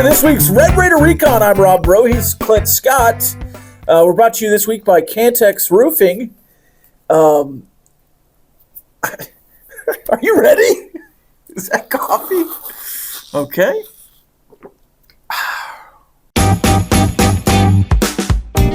this week's Red Raider Recon. I'm Rob Bro. He's Clint Scott. We're brought to you this week by Cantex Roofing. Are you ready? Is that coffee? Okay.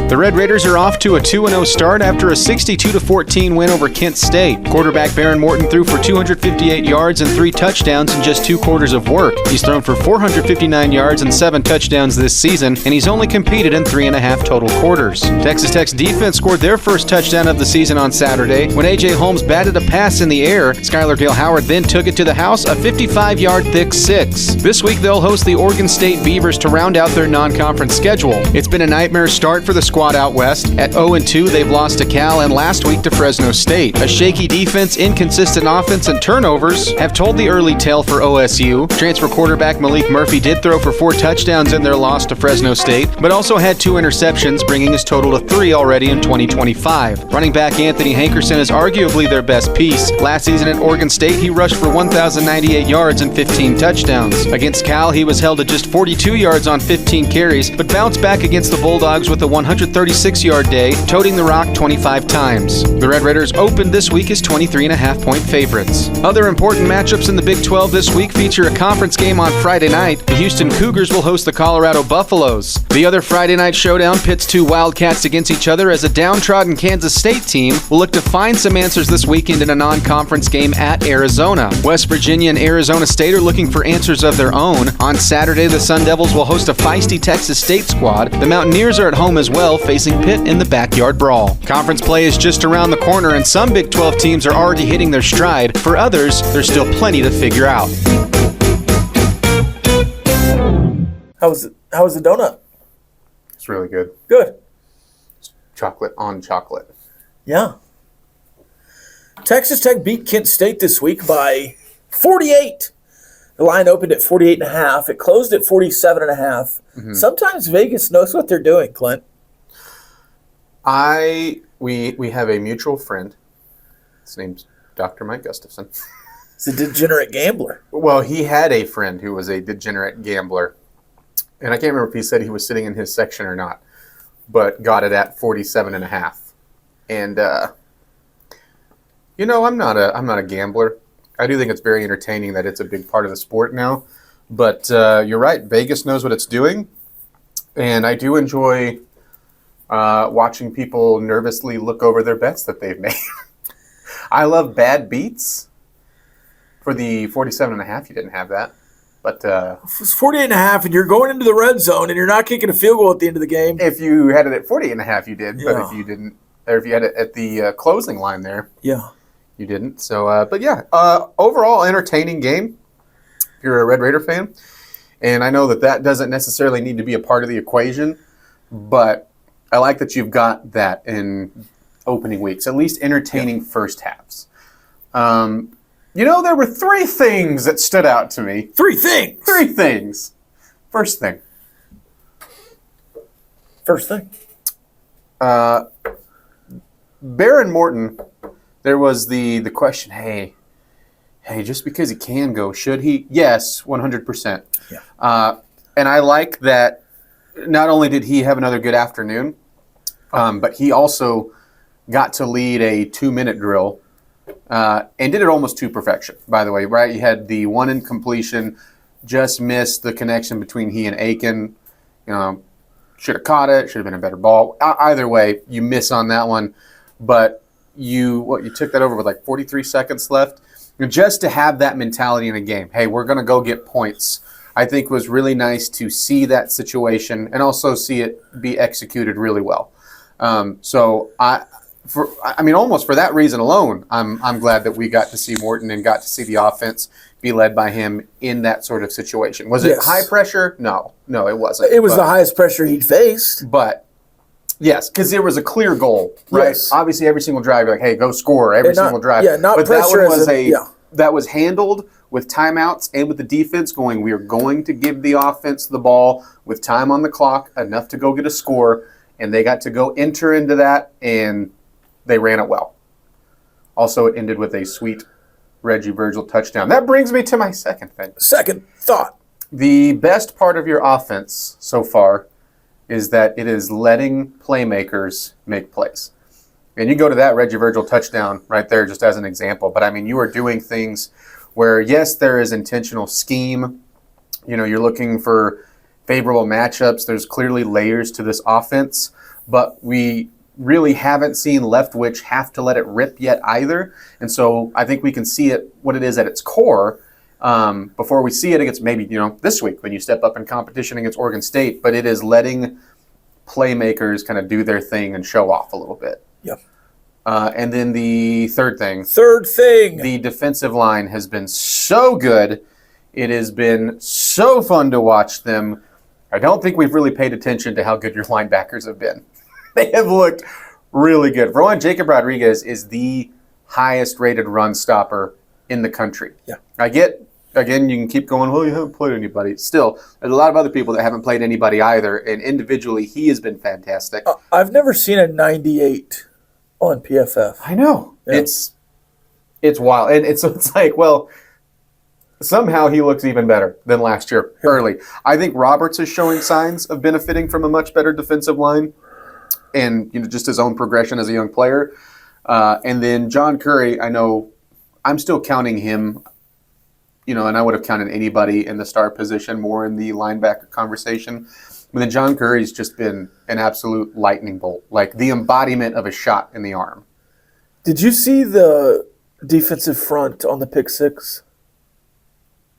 The Red Raiders are off to a 2-0 start after a 62-14 win over Kent State. Quarterback Baron Morton threw for 258 yards and 3 touchdowns in just 2 quarters of work. He's thrown for 459 yards and 7 touchdowns this season, and he's only competed in 3.5 total quarters. Texas Tech's defense scored their first touchdown of the season on Saturday when A.J. Holmes batted a pass in the air. Skylar Dale Howard then took it to the house, a 55-yard thick 6. This week they'll host the Oregon State Beavers to round out their non-conference schedule. It's been a nightmare start for the squad out west. At 0-2, they've lost to Cal and last week to Fresno State. A shaky defense, inconsistent offense, and turnovers have told the early tale for OSU. Transfer quarterback Malik Murphy did throw for 4 touchdowns in their loss to Fresno State, but also had 2 interceptions, bringing his total to 3 already in 2025. Running back Anthony Hankerson is arguably their best piece. Last season at Oregon State, he rushed for 1,098 yards and 15 touchdowns. Against Cal, he was held to just 42 yards on 15 carries, but bounced back against the Bulldogs with a 136-yard day, toting the rock 25 times. The Red Raiders opened this week as 23.5-point favorites. Other important matchups in the Big 12 this week feature a conference game on Friday night. The Houston Cougars will host the Colorado Buffaloes. The other Friday night showdown pits 2 Wildcats against each other as a downtrodden Kansas State team will look to find some answers this weekend in a non-conference game at Arizona. West Virginia and Arizona State are looking for answers of their own. On Saturday, the Sun Devils will host a feisty Texas State squad. The Mountaineers are at home as well, facing Pitt in the backyard brawl. Conference play is just around the corner, and some Big 12 teams are already hitting their stride. For others, there's still plenty to figure out. How was the donut? It's really good. Good. Chocolate on chocolate. Yeah. Texas Tech beat Kent State this week by 48. The line opened at 48.5. It closed at 47.5. Mm-hmm. Sometimes Vegas knows what they're doing, Clint. We have a mutual friend. His name's Dr. Mike Gustafson. He's a degenerate gambler. Well, he had a friend who was a degenerate gambler. And I can't remember if he said he was sitting in his section or not, but got it at 47.5. And I'm not a gambler. I do think it's very entertaining that it's a big part of the sport now. But you're right, Vegas knows what it's doing. And I do enjoy watching people nervously look over their bets that they've made. I love bad beats. For the 47.5, you didn't have that. But it's 48.5, and you're going into the red zone, and you're not kicking a field goal at the end of the game. If you had it at 48.5, you did. Yeah. But if you didn't, or if you had it at the closing line there, yeah, you didn't. So, but yeah, overall entertaining game. If you're a Red Raider fan, and I know that doesn't necessarily need to be a part of the equation, but I like that you've got that in opening weeks, at least entertaining first halves. There were 3 things that stood out to me. 3 things? 3 things. First thing. Baron Morton, there was the question, hey, just because he can go, should he? Yes, 100%. Yeah. And I like that not only did he have another good afternoon, but he also got to lead a 2-minute drill and did it almost to perfection, by the way, right? You had the 1 incompletion, just missed the connection between he and Aiken. Should have caught it, should have been a better ball. Either way, you miss on that one. But you took that over with like 43 seconds left. Just to have that mentality in a game, hey, we're going to go get points, I think was really nice to see that situation and also see it be executed really well. Almost for that reason alone, I'm glad that we got to see Morton and got to see the offense be led by him in that sort of situation. Was it high pressure? No, it wasn't. It was the highest pressure he'd faced. But yes, because there was a clear goal, right? Yes. Obviously, every single drive, you're like, hey, go score every single drive. Yeah, not but pressure. That was handled with timeouts and with the defense going, we are going to give the offense the ball with time on the clock, enough to go get a score, and they got to go enter into that, and they ran it well. Also, it ended with a sweet Reggie Virgil touchdown. That brings me to my second thing. Second thought. The best part of your offense so far is that it is letting playmakers make plays. And you go to that Reggie Virgil touchdown right there just as an example. But, I mean, you are doing things where, yes, there is intentional scheme. You know, you're looking for favorable matchups. There's clearly layers to this offense. But we really haven't seen Leftwich have to let it rip yet either. And so I think we can see it, what it is at its core, before we see it against maybe, this week when you step up in competition against Oregon State. But it is letting playmakers kind of do their thing and show off a little bit. Yep. And then the third thing. The defensive line has been so good. It has been so fun to watch them. I don't think we've really paid attention to how good your linebackers have been. They have looked really good. For one, Jacob Rodriguez is the highest rated run stopper in the country. Yeah. I get, again, you can keep going, well, you haven't played anybody. Still, there's a lot of other people that haven't played anybody either, and individually, he has been fantastic. I've never seen a 98 on PFF. I know. Yeah. It's wild. And it's like, well, somehow he looks even better than last year early. I think Roberts is showing signs of benefiting from a much better defensive line and just his own progression as a young player. And then John Curry, I know I'm still counting him, and I would have counted anybody in the star position more in the linebacker conversation. But then John Curry's just been an absolute lightning bolt, like the embodiment of a shot in the arm. Did you see the defensive front on the pick six?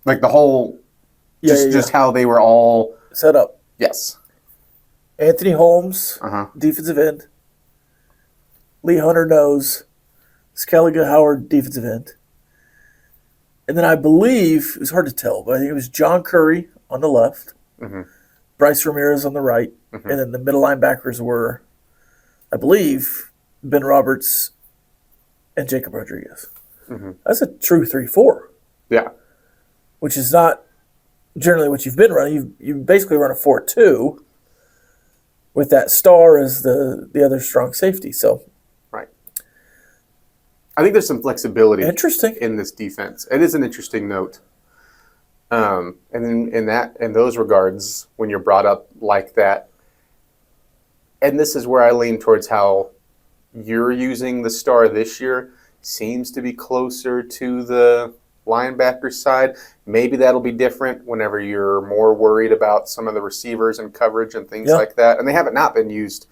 Like the whole, just how they were all set up. Yes. Anthony Holmes, defensive end. Lee Hunter nose. Skelliga Howard, defensive end. And then I believe, it was hard to tell, but I think it was John Curry on the left. Mm-hmm. Bryce Ramirez on the right, and then the middle linebackers were, I believe, Ben Roberts and Jacob Rodriguez. Mm-hmm. That's a true 3-4. Yeah. Which is not generally what you've been running. You basically run a 4-2 with that star as the other strong safety. So, right. I think there's some flexibility in this defense. It is an interesting note. And in those regards, when you're brought up like that, and this is where I lean towards how you're using the star this year, seems to be closer to the linebacker side. Maybe that'll be different whenever you're more worried about some of the receivers and coverage and things like that. And they haven't not been used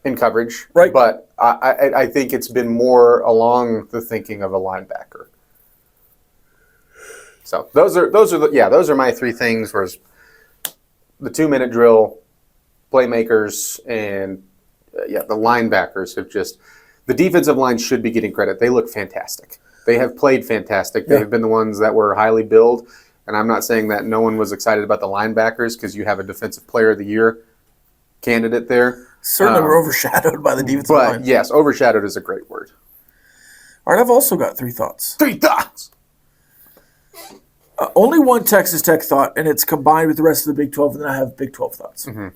in coverage, right? But I think it's been more along the thinking of a linebacker. So those are my three things: was the 2-minute drill, playmakers, and the linebackers have just. The defensive line should be getting credit. They look fantastic. They have played fantastic. They have been the ones that were highly billed, and I'm not saying that no one was excited about the linebackers because you have a Defensive Player of the Year candidate there. Certainly, we're overshadowed by the defensive line. But yes, overshadowed is a great word. All right, I've also got 3 thoughts. 3 thoughts. Only one Texas Tech thought, and it's combined with the rest of the Big 12, and then I have Big 12 thoughts. Mm-hmm.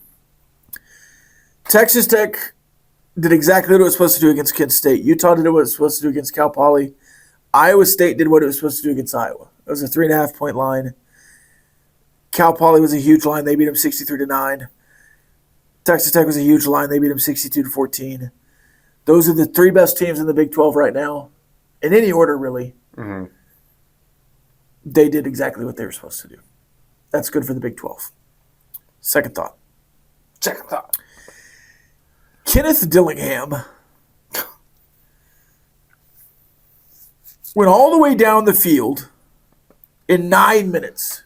Texas Tech did exactly what it was supposed to do against Kent State. Utah did what it was supposed to do against Cal Poly. Iowa State did what it was supposed to do against Iowa. It was a 3.5-point line. Cal Poly was a huge line. They beat them 63-9. Texas Tech was a huge line. They beat them 62-14. Those are the 3 best teams in the Big 12 right now, in any order, really. Mm-hmm. They did exactly what they were supposed to do. That's good for the Big 12. Second thought. Kenneth Dillingham went all the way down the field in 9 minutes.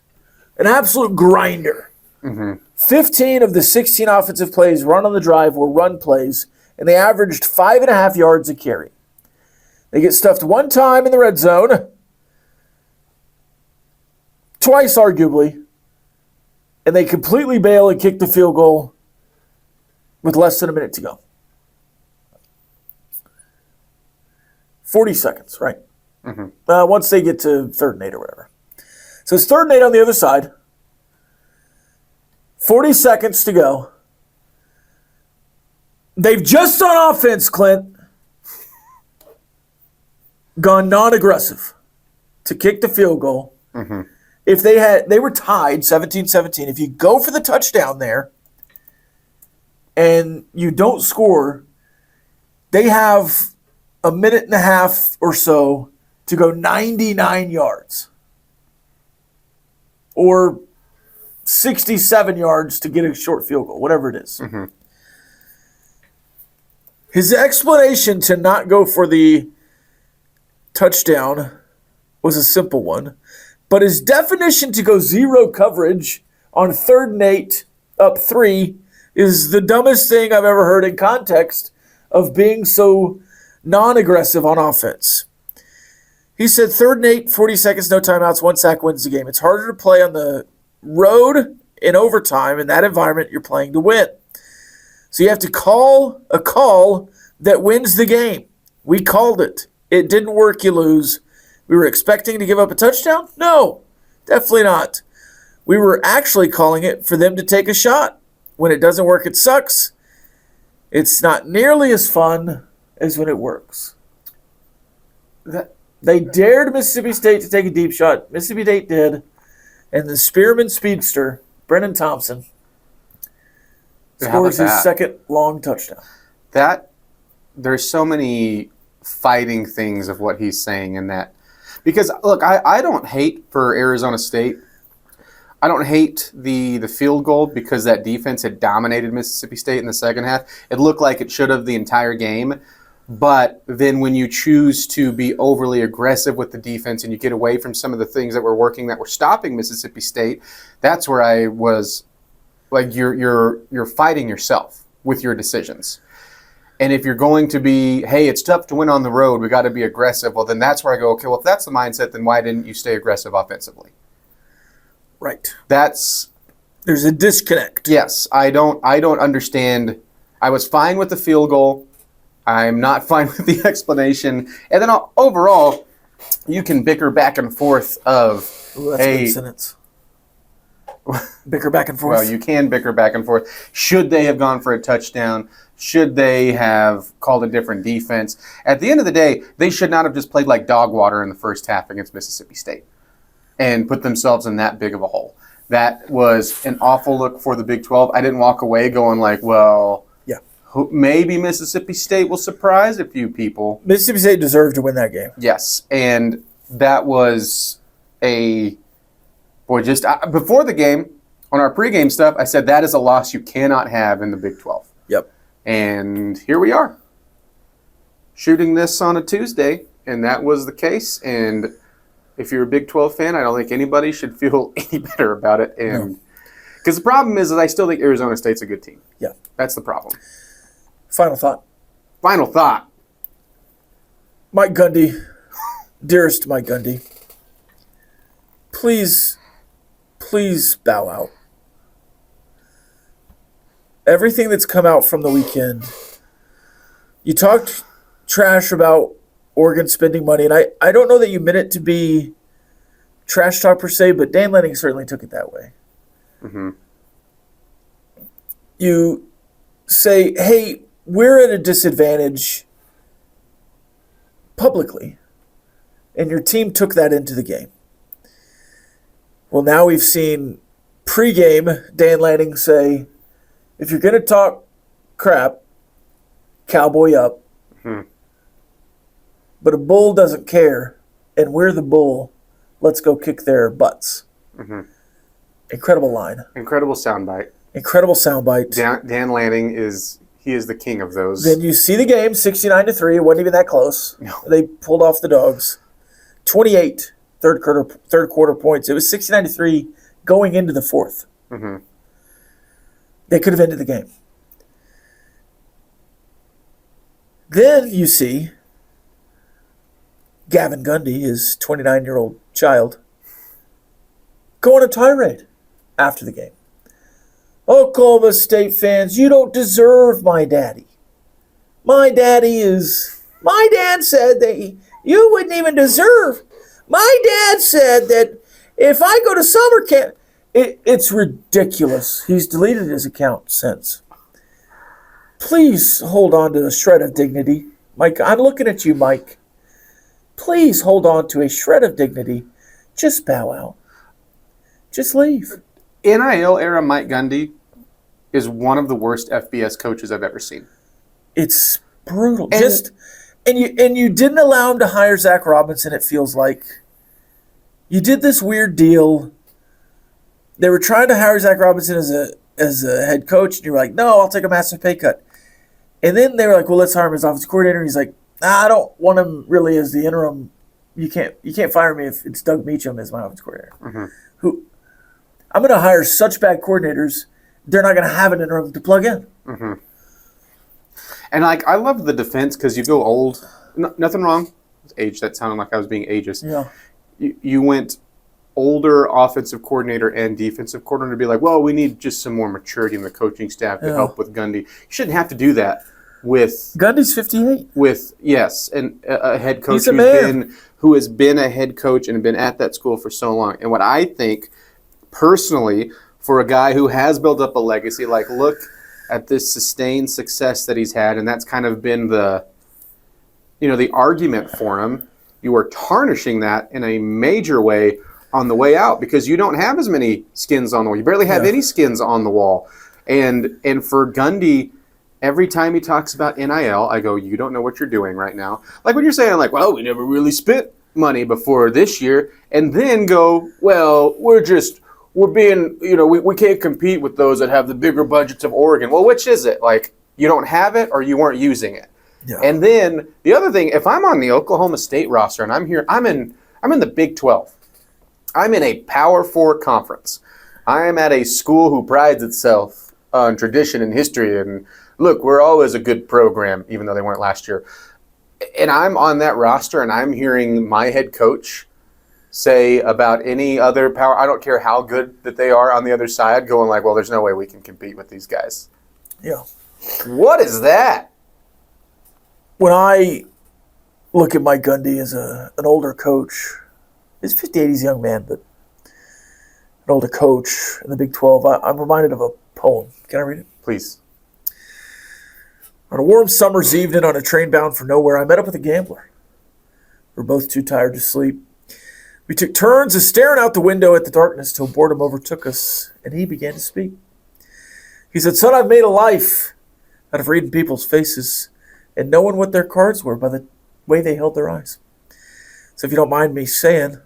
An absolute grinder. Mm-hmm. 15 of the 16 offensive plays run on the drive were run plays, and they averaged 5.5 yards a carry. They get stuffed 1 time in the red zone, twice arguably, and they completely bail and kick the field goal with less than a minute to go. 40 seconds, right? Mm-hmm. Once they get to 3rd and 8 or whatever. So it's 3rd and 8 on the other side. 40 seconds to go. They've just on offense, Clint, gone non-aggressive to kick the field goal. Mm-hmm. if they were tied 17-17, if you go for the touchdown there and you don't score, they have a minute and a half or so to go 99 yards or 67 yards to get a short field goal, whatever it is. Mm-hmm. His explanation to not go for the touchdown was a simple one, but his definition to go zero coverage on 3rd and 8, up 3, is the dumbest thing I've ever heard in context of being so non-aggressive on offense. He said 3rd and 8, 40 seconds, no timeouts, 1 sack wins the game. It's harder to play on the road in overtime. In that environment, you're playing to win. So you have to call a call that wins the game. We called it. It didn't work, you lose. We were expecting to give up a touchdown? No, definitely not. We were actually calling it for them to take a shot. When it doesn't work, it sucks. It's not nearly as fun as when it works. They dared Mississippi State to take a deep shot. Mississippi State did. And the Spearman speedster, Brennan Thompson, scores his second long touchdown. There's so many fighting things of what he's saying in that. Because, look, I don't hate for Arizona State. I don't hate the field goal because that defense had dominated Mississippi State in the second half. It looked like it should have the entire game. But then when you choose to be overly aggressive with the defense and you get away from some of the things that were working that were stopping Mississippi State, that's where I was like, you're fighting yourself with your decisions. And if you're going to be, hey, it's tough to win on the road, we got to be aggressive, well, then that's where I go, okay, well, if that's the mindset, then why didn't you stay aggressive offensively? Right. There's a disconnect. Yes, I don't understand. I was fine with the field goal. I'm not fine with the explanation. And then overall, you can bicker back and forth of, Ooh, that's a good sentence. Bicker back and forth. Well, you can bicker back and forth. Should they have gone for a touchdown? Should they have called a different defense? At the end of the day, they should not have just played like dog water in the first half against Mississippi State and put themselves in that big of a hole. That was an awful look for the Big 12. I didn't walk away going like, well, yeah, maybe Mississippi State will surprise a few people. Mississippi State deserved to win that game. Yes, and that was before the game, on our pregame stuff, I said that is a loss you cannot have in the Big 12. Yep. And here we are, shooting this on a Tuesday, and that was the case. And if you're a Big 12 fan, I don't think anybody should feel any better about it. And because the problem is that I still think Arizona State's a good team. Yeah. That's the problem. Final thought. Mike Gundy, dearest Mike Gundy, please bow out. Everything that's come out from the weekend, you talked trash about Oregon spending money, and I don't know that you meant it to be trash talk per se, but Dan Lanning certainly took it that way. Mm-hmm. You say, hey, we're at a disadvantage publicly, and your team took that into the game. Well, now we've seen pregame Dan Lanning say, if you're going to talk crap, cowboy up. Mm-hmm. But a bull doesn't care, and we're the bull. Let's go kick their butts. Mm-hmm. Incredible line. Incredible soundbite. Dan Lanning is the king of those. Then you see the game, 69-3. It wasn't even that close. No. They pulled off the dogs. 28 third quarter points. It was 69-3 going into the fourth. Mm-hmm. They could have ended the game. Then you see Gavin Gundy, his 29-year-old child, go on a tirade after the game. Oklahoma State fans, you don't deserve my daddy. My dad said that you wouldn't even deserve. My dad said that if I go to summer camp, it's ridiculous. He's deleted his account since. Please hold on to a shred of dignity. Mike, I'm looking at you, Mike. Please hold on to a shred of dignity. Just bow out. Just leave. NIL era Mike Gundy is one of the worst FBS coaches I've ever seen. It's brutal. And you didn't allow him to hire Zach Robinson, it feels like. You did this weird deal. They were trying to hire Zach Robinson as a head coach, and you were like, no, I'll take a massive pay cut. And then they were like, well, let's hire him as offensive coordinator. And he's like, nah, I don't want him really as the interim. You can't fire me if it's Doug Meacham as my offensive coordinator. Mm-hmm. Who I'm going to hire such bad coordinators, they're not going to have an interim to plug in. Mm-hmm. And I love the defense because you go old. Nothing wrong with age. That sounded like I was being ageist. Yeah. You went older offensive coordinator and defensive coordinator to be like, well, we need just some more maturity in the coaching staff to help with Gundy. You shouldn't have to do that with Gundy's 58. With and a head coach who has been a head coach and been at that school for so long. And what I think personally, for a guy who has built up a legacy, like look at this sustained success that he's had, and that's kind of been the argument for him. You are tarnishing that in a major way on the way out because you don't have as many skins on the wall. You barely have any skins on the wall. And for Gundy, every time he talks about NIL, I go, you don't know what you're doing right now. Like when you're saying, like, well, we never really spent money before this year, and then go, well, we're being, we can't compete with those that have the bigger budgets of Oregon. Well, which is it? Like, you don't have it or you weren't using it. Yeah. And then the other thing, if I'm on the Oklahoma State roster and I'm here, I'm in the Big 12. I'm in a Power 4 conference. I am at a school who prides itself on tradition and history. And look, we're always a good program, even though they weren't last year. And I'm on that roster and I'm hearing my head coach say about any other power, I don't care how good that they are on the other side, going like, well, there's no way we can compete with these guys. Yeah. What is that? When I look at Mike Gundy as an older coach, he's 58, he's a young man, but an older coach in the Big 12, I'm reminded of a poem. Can I read it? Please. On a warm summer's evening on a train bound for nowhere, I met up with a gambler. We were both too tired to sleep. We took turns of staring out the window at the darkness till boredom overtook us, and he began to speak. He said, son, I've made a life out of reading people's faces and knowing what their cards were by the way they held their eyes. So if you don't mind me saying,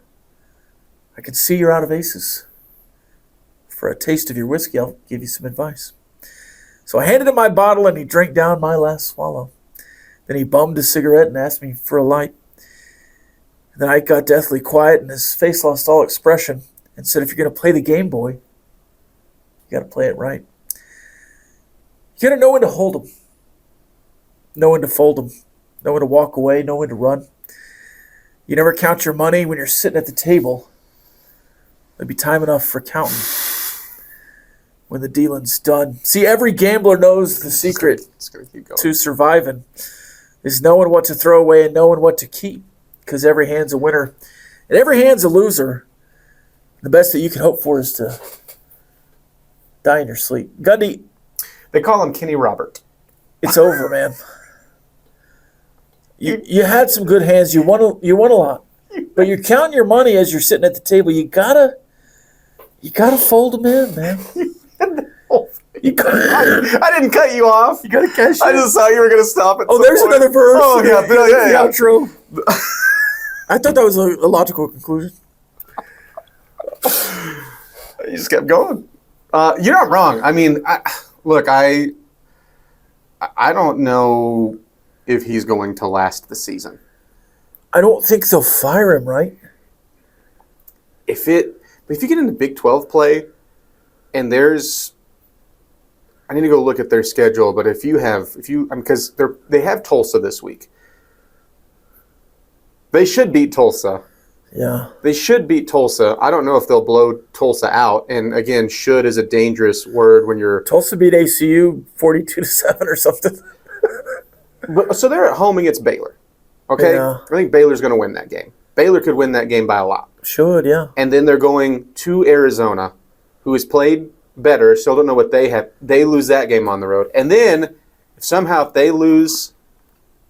I can see you're out of aces. For a taste of your whiskey, I'll give you some advice. So I handed him my bottle, and he drank down my last swallow. Then he bummed a cigarette and asked me for a light. And the night got deathly quiet, and his face lost all expression, and said, if you're going to play the game, boy, you got to play it right. You got to know when to hold them, know when to fold them, know when to walk away, know when to run. You never count your money when you're sitting at the table. There'll be time enough for counting when the dealing's done. See, every gambler knows the secret to surviving is knowing what to throw away and knowing what to keep, because every hand's a winner and every hand's a loser. The best that you can hope for is to die in your sleep. Gundy. They call him Kenny Robert. It's over, man. You had some good hands. You won a lot. But you're counting your money as you're sitting at the table. You gotta fold them in, man. I didn't cut you off. You gotta cash it. I just thought you were gonna stop it. Oh, there's another verse. Oh yeah, the outro. I thought that was a logical conclusion. You just kept going. You're not wrong. I mean, I don't know if he's going to last the season. I don't think they'll fire him, right? If you get into Big 12 play, and I need to go look at their schedule, but because they have Tulsa this week. They should beat Tulsa. Yeah. They should beat Tulsa. I don't know if they'll blow Tulsa out. And again, should is a dangerous word when you're... Tulsa beat ACU 42-7 or something. So they're at home against Baylor. Okay? Yeah. I think Baylor's going to win that game. Baylor could win that game by a lot. Should, yeah. And then they're going to Arizona, who has played better. Still don't know what they have. They lose that game on the road. And then, if they lose,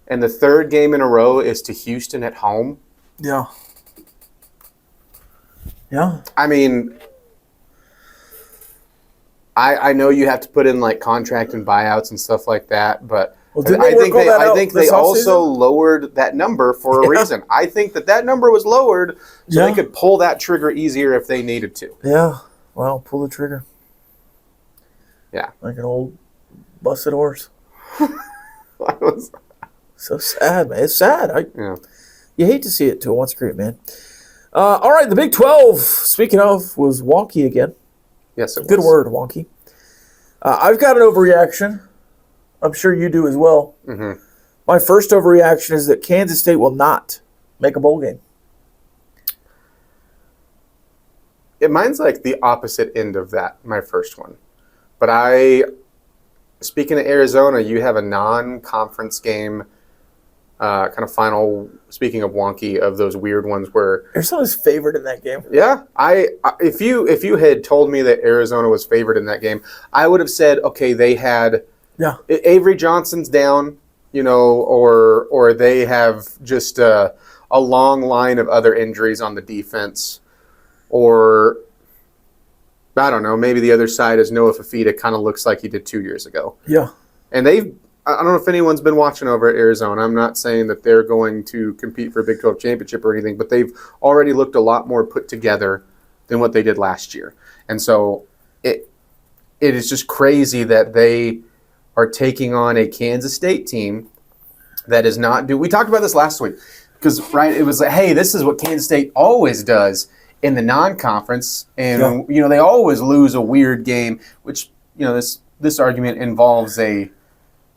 and the third game in a row is to Houston at home. Yeah. Yeah. I mean, I know you have to put in like contract and buyouts and stuff like that, but Well, didn't I they think work all that I out think this they also offseason? lowered that number for a reason. I think that number was lowered so they could pull that trigger easier if they needed to. Yeah. Well, pull the trigger. Yeah. Like an old busted horse. I was- So sad, man. It's sad. yeah. You hate to see it to a once great, man. All right, the Big 12, speaking of, was wonky again. Yes, it was. Good word, wonky. I've got an overreaction. I'm sure you do as well. Mm-hmm. My first overreaction is that Kansas State will not make a bowl game. Mine's like the opposite end of that, my first one. But speaking of Arizona, you have a non-conference game, kind of final, speaking of wonky, of those weird ones where Arizona's favored in that game. yeah, if you had told me that Arizona was favored in that game, I would have said, okay, they had Avery Johnson's down, or they have just a long line of other injuries on the defense, or I don't know, maybe the other side is Noah Fafita kind of looks like he did 2 years ago. Yeah. And I don't know if anyone's been watching over at Arizona. I'm not saying that they're going to compete for a Big 12 championship or anything, but they've already looked a lot more put together than what they did last year. And so it is just crazy that they are taking on a Kansas State team that is not we talked about this last week because, right, it was like, hey, this is what Kansas State always does in the non-conference, and they always lose a weird game, which this argument involves a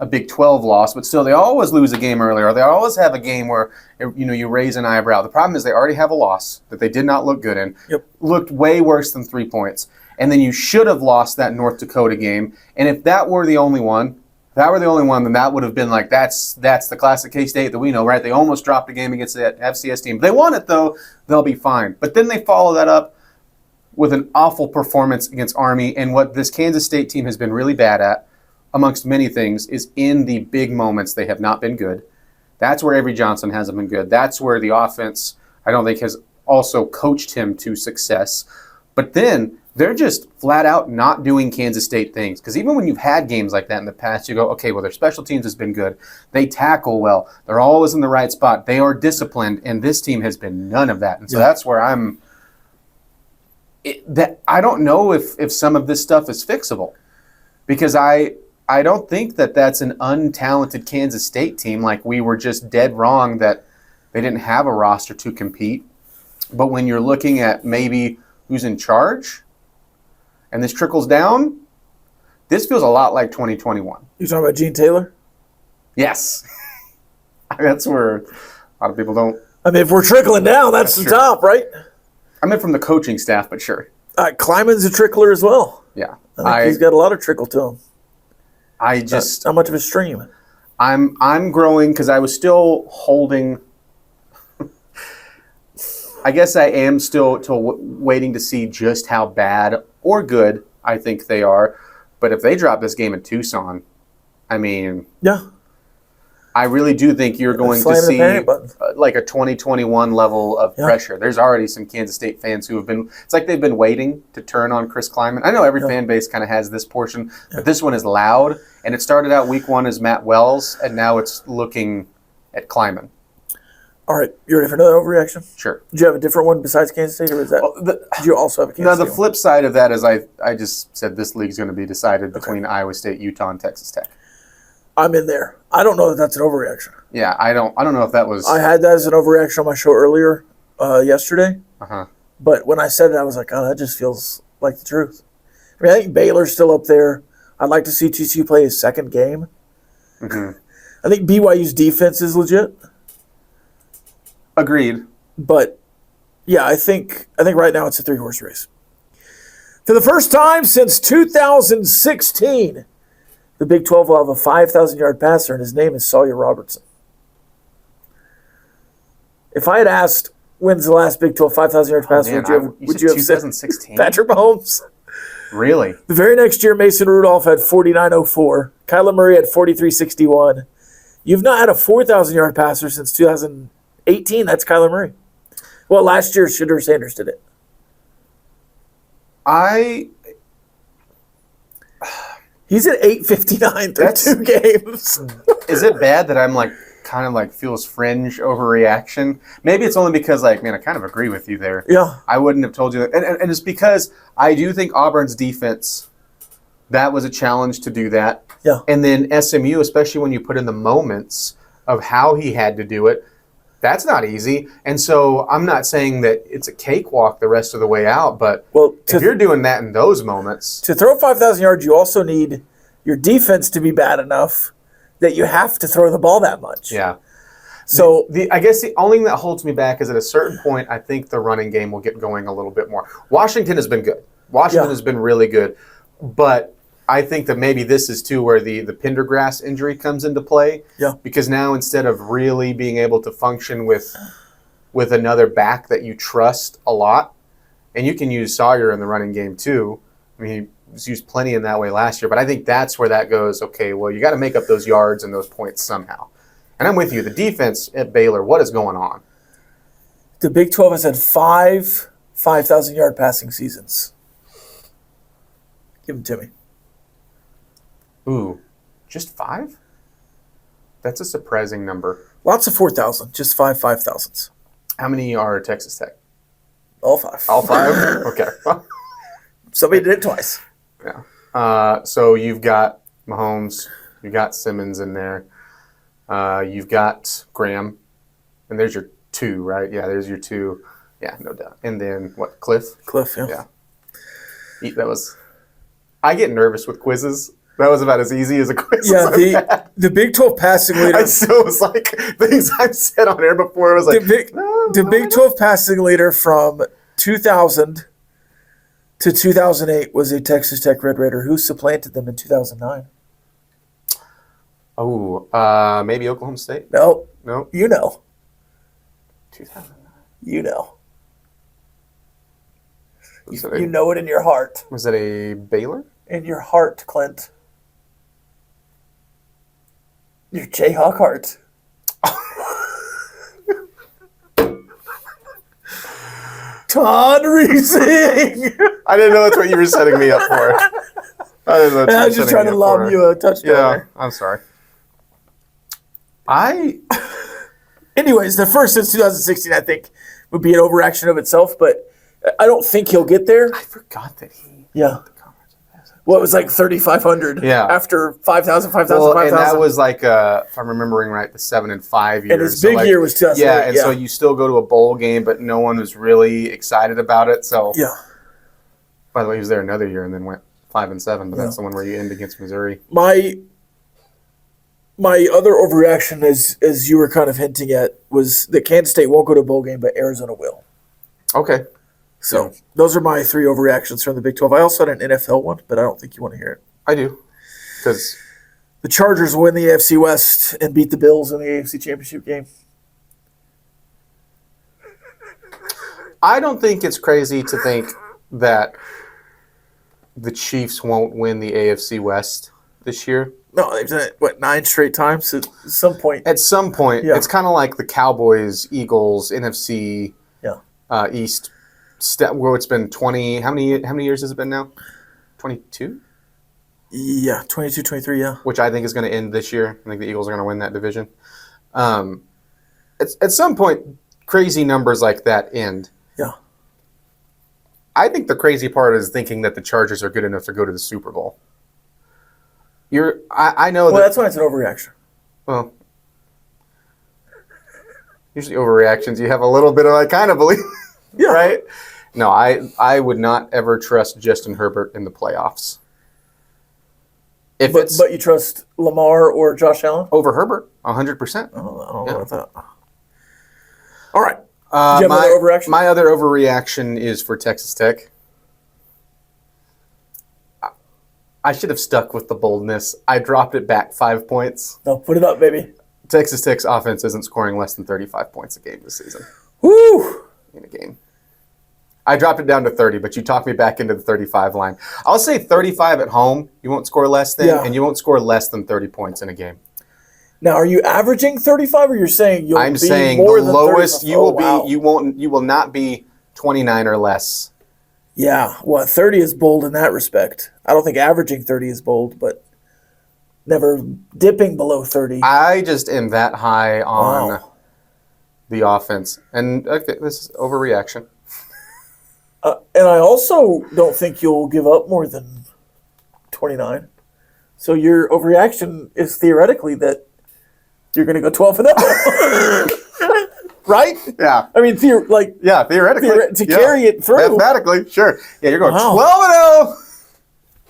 Big 12 loss, but still they always lose a game earlier. Or they always have a game where you raise an eyebrow. The problem is they already have a loss that they did not look good in. Yep. Looked way worse than 3 points, and then you should have lost that North Dakota game. And if that were the only one, then that would have been like that's the classic K-State that we know, right? They almost dropped a game against that FCS team. If they won it though, they'll be fine. But then they follow that up with an awful performance against Army, and what this Kansas State team has been really bad at, amongst many things, is in the big moments they have not been good. That's where Avery Johnson hasn't been good. That's where the offense, I don't think, has also coached him to success. But then they're just flat out not doing Kansas State things. Because even when you've had games like that in the past, you go, okay, well, their special teams has been good. They tackle well. They're always in the right spot. They are disciplined. And this team has been none of that. And so that's where I don't know if some of this stuff is fixable. Because I don't think that's an untalented Kansas State team. Like, we were just dead wrong that they didn't have a roster to compete. But when you're looking at maybe who's in charge, and this trickles down, this feels a lot like 2021. You talking about Gene Taylor? Yes. That's where a lot of people don't. I mean, if we're trickling down, that's the true. top, right? I meant from the coaching staff, but sure. Kleiman's a trickler as well. Yeah. I think he's got a lot of trickle to him. Not much of a stream. I'm growing because I was still holding. I guess I am still waiting to see just how bad or good I think they are. But if they drop this game in Tucson, I mean, yeah, I really do think you're going to see like a 2021 level of pressure. There's already some Kansas State fans who have been, it's like they've been waiting to turn on Chris Kleiman. I know every fan base kind of has this portion, but this one is loud. And it started out week one as Matt Wells, and now it's looking at Kleiman. All right, you ready for another overreaction? Sure. Did you have a different one besides Kansas State, or is that? Did you also have a Kansas State? The flip side of that is I just said this league's going to be decided between Iowa State, Utah, and Texas Tech. I'm in there. I don't know that that's an overreaction. Yeah, I don't know if that was. I had that as an overreaction on my show earlier yesterday. Uh-huh. But when I said it, I was like, oh, that just feels like the truth. I mean, I think Baylor's still up there. I'd like to see TCU play his second game. Mm-hmm. I think BYU's defense is legit. Agreed. But yeah, I think right now it's a 3-horse race. For the first time since 2016, the Big 12 will have a 5,000-yard passer, and his name is Sawyer Robertson. If I had asked when's the last Big 12 5,000-yard passer, would you have said 2016? Patrick Mahomes? Really? The very next year, Mason Rudolph had 49.04. Kyler Murray had 43.61. You've not had a 4,000-yard passer since 2018. That's Kyler Murray. Well, last year, Shedeur Sanders did it. He's at 859 through 2 games. Is it bad that I'm kind of feels fringe overreaction? Maybe it's only because I kind of agree with you there. Yeah. I wouldn't have told you that. And it's because I do think Auburn's defense, that was a challenge to do that. Yeah. And then SMU, especially when you put in the moments of how he had to do it, that's not easy. And so I'm not saying that it's a cakewalk the rest of the way out, but if you're doing that in those moments. To throw 5,000 yards, you also need your defense to be bad enough that you have to throw the ball that much. Yeah. So I guess the only thing that holds me back is at a certain point, I think the running game will get going a little bit more. Washington has been good. Washington has been really good. But I think that maybe this is too where the Pendergrass injury comes into play. Yeah. Because now instead of really being able to function with another back that you trust a lot, and you can use Sawyer in the running game too. I mean, he was used plenty in that way last year, but I think that's where that goes, okay, well, you got to make up those yards and those points somehow. And I'm with you. The defense at Baylor, what is going on? The Big 12 has had 5 5,000-yard passing seasons. Give them to me. Ooh, just 5? That's a surprising number. Lots of 4,000, just 5 5,000s. How many are Texas Tech? All 5. All 5? Okay. Somebody did it twice. Yeah. So you've got Mahomes, you've got Simmons in there, you've got Graham, and there's your 2, right? Yeah, there's your 2. Yeah, no doubt. And then what? Cliff? Cliff, yeah. Yeah. That was. I get nervous with quizzes. That was about as easy as a quiz. Yeah, the Big 12 passing leader. I still was things I've said on air before. I was the Big 12 passing leader from 2000 to 2008 was a Texas Tech Red Raider who supplanted them in 2009. Oh, maybe Oklahoma State? No. No. You know. 2009. You know. You know it in your heart. Was it a Baylor? In your heart, Clint. Your Jayhawk heart. Todd Reesing. I didn't know that's what you were setting me up for. I didn't know. I was just trying to lob you a touchdown. Yeah, I'm sorry. Anyways, the first since 2016, I think, would be an overreaction of itself, but I don't think he'll get there. I forgot that he. Yeah. Well, it was 3,500 after 5,000, 5,000, 5,000. And that was if I'm remembering right, the 7 and 5 years. And his big year was 2008. Yeah, and so you still go to a bowl game, but no one was really excited about it. So yeah. By the way, he was there another year and then went 5 and 7, but that's the one where you end against Missouri. My other overreaction, as you were kind of hinting at, was that Kansas State won't go to a bowl game, but Arizona will. Okay. So those are my 3 overreactions from the Big 12. I also had an NFL one, but I don't think you want to hear it. I do. Because the Chargers will win the AFC West and beat the Bills in the AFC Championship game. I don't think it's crazy to think that the Chiefs won't win the AFC West this year. No, they've done it, 9 straight times at some point. At some point, it's kind of like the Cowboys, Eagles, NFC East. Well, it's been 20. How many years has it been now? 22? Yeah, 22, 23, yeah. Which I think is going to end this year. I think the Eagles are going to win that division. At some point, crazy numbers like that end. Yeah. I think the crazy part is thinking that the Chargers are good enough to go to the Super Bowl. I know that. Well, that's why it's an overreaction. Well, usually overreactions, you have a little bit of I kind of believe. Yeah. Right? No, I would not ever trust Justin Herbert in the playoffs. But you trust Lamar or Josh Allen? Over Herbert, 100%. I don't know about that. All right. Do you have another overreaction? My other overreaction is for Texas Tech. I should have stuck with the boldness. I dropped it back 5 points. No, put it up, baby. Texas Tech's offense isn't scoring less than 35 points a game this season. Woo! In a game. I dropped it down to 30, but you talked me back into the 35 line. I'll say 35 at home, you won't score less than, and you won't score less than 30 points in a game. Now, are you averaging 35, or you're saying you'll I'm be saying more the than lowest 35? you will not be 29 or less Yeah, well, 30 is bold in that respect. I don't think averaging 30 is bold, but never dipping below 30. I just am that high on Wow. the offense. And okay, this is overreaction. And I also don't think you'll give up more than 29. So your overreaction is theoretically that you're going to go 12 and 0. Right? Yeah. I mean, theoretically. To carry it through. Mathematically, sure. Yeah, you're going Wow. 12 and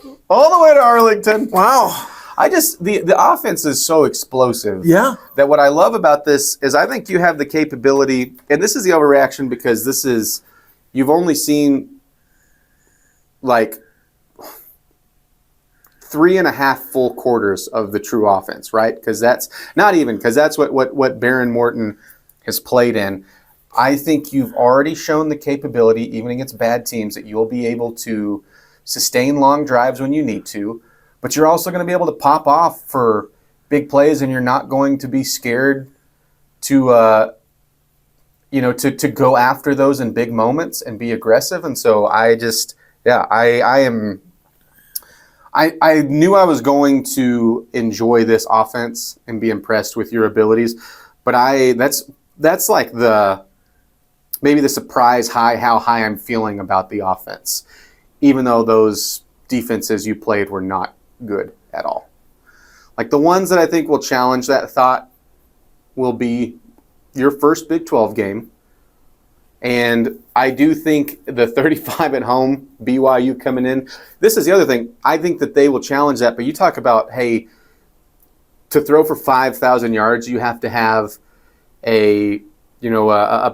0 all the way to Arlington. Wow. The offense is so explosive. Yeah. That what I love about this is I think you have the capability, and this is the overreaction because you've only seen like 3.5 full quarters of the true offense, right? Because that's what Baron Morton has played in. I think you've already shown the capability, even against bad teams, that you'll be able to sustain long drives when you need to, but you're also going to be able to pop off for big plays, and you're not going to be scared to go after those in big moments and be aggressive. And so I knew I was going to enjoy this offense and be impressed with your abilities, but that's like maybe the surprise how high I'm feeling about the offense, even though those defenses you played were not good at all. Like the ones that I think will challenge that thought will be your first Big 12 game. And I do think the 35 at home, BYU coming in, this is the other thing. I think that they will challenge that. But you talk about, hey, to throw for 5,000 yards, you have to have a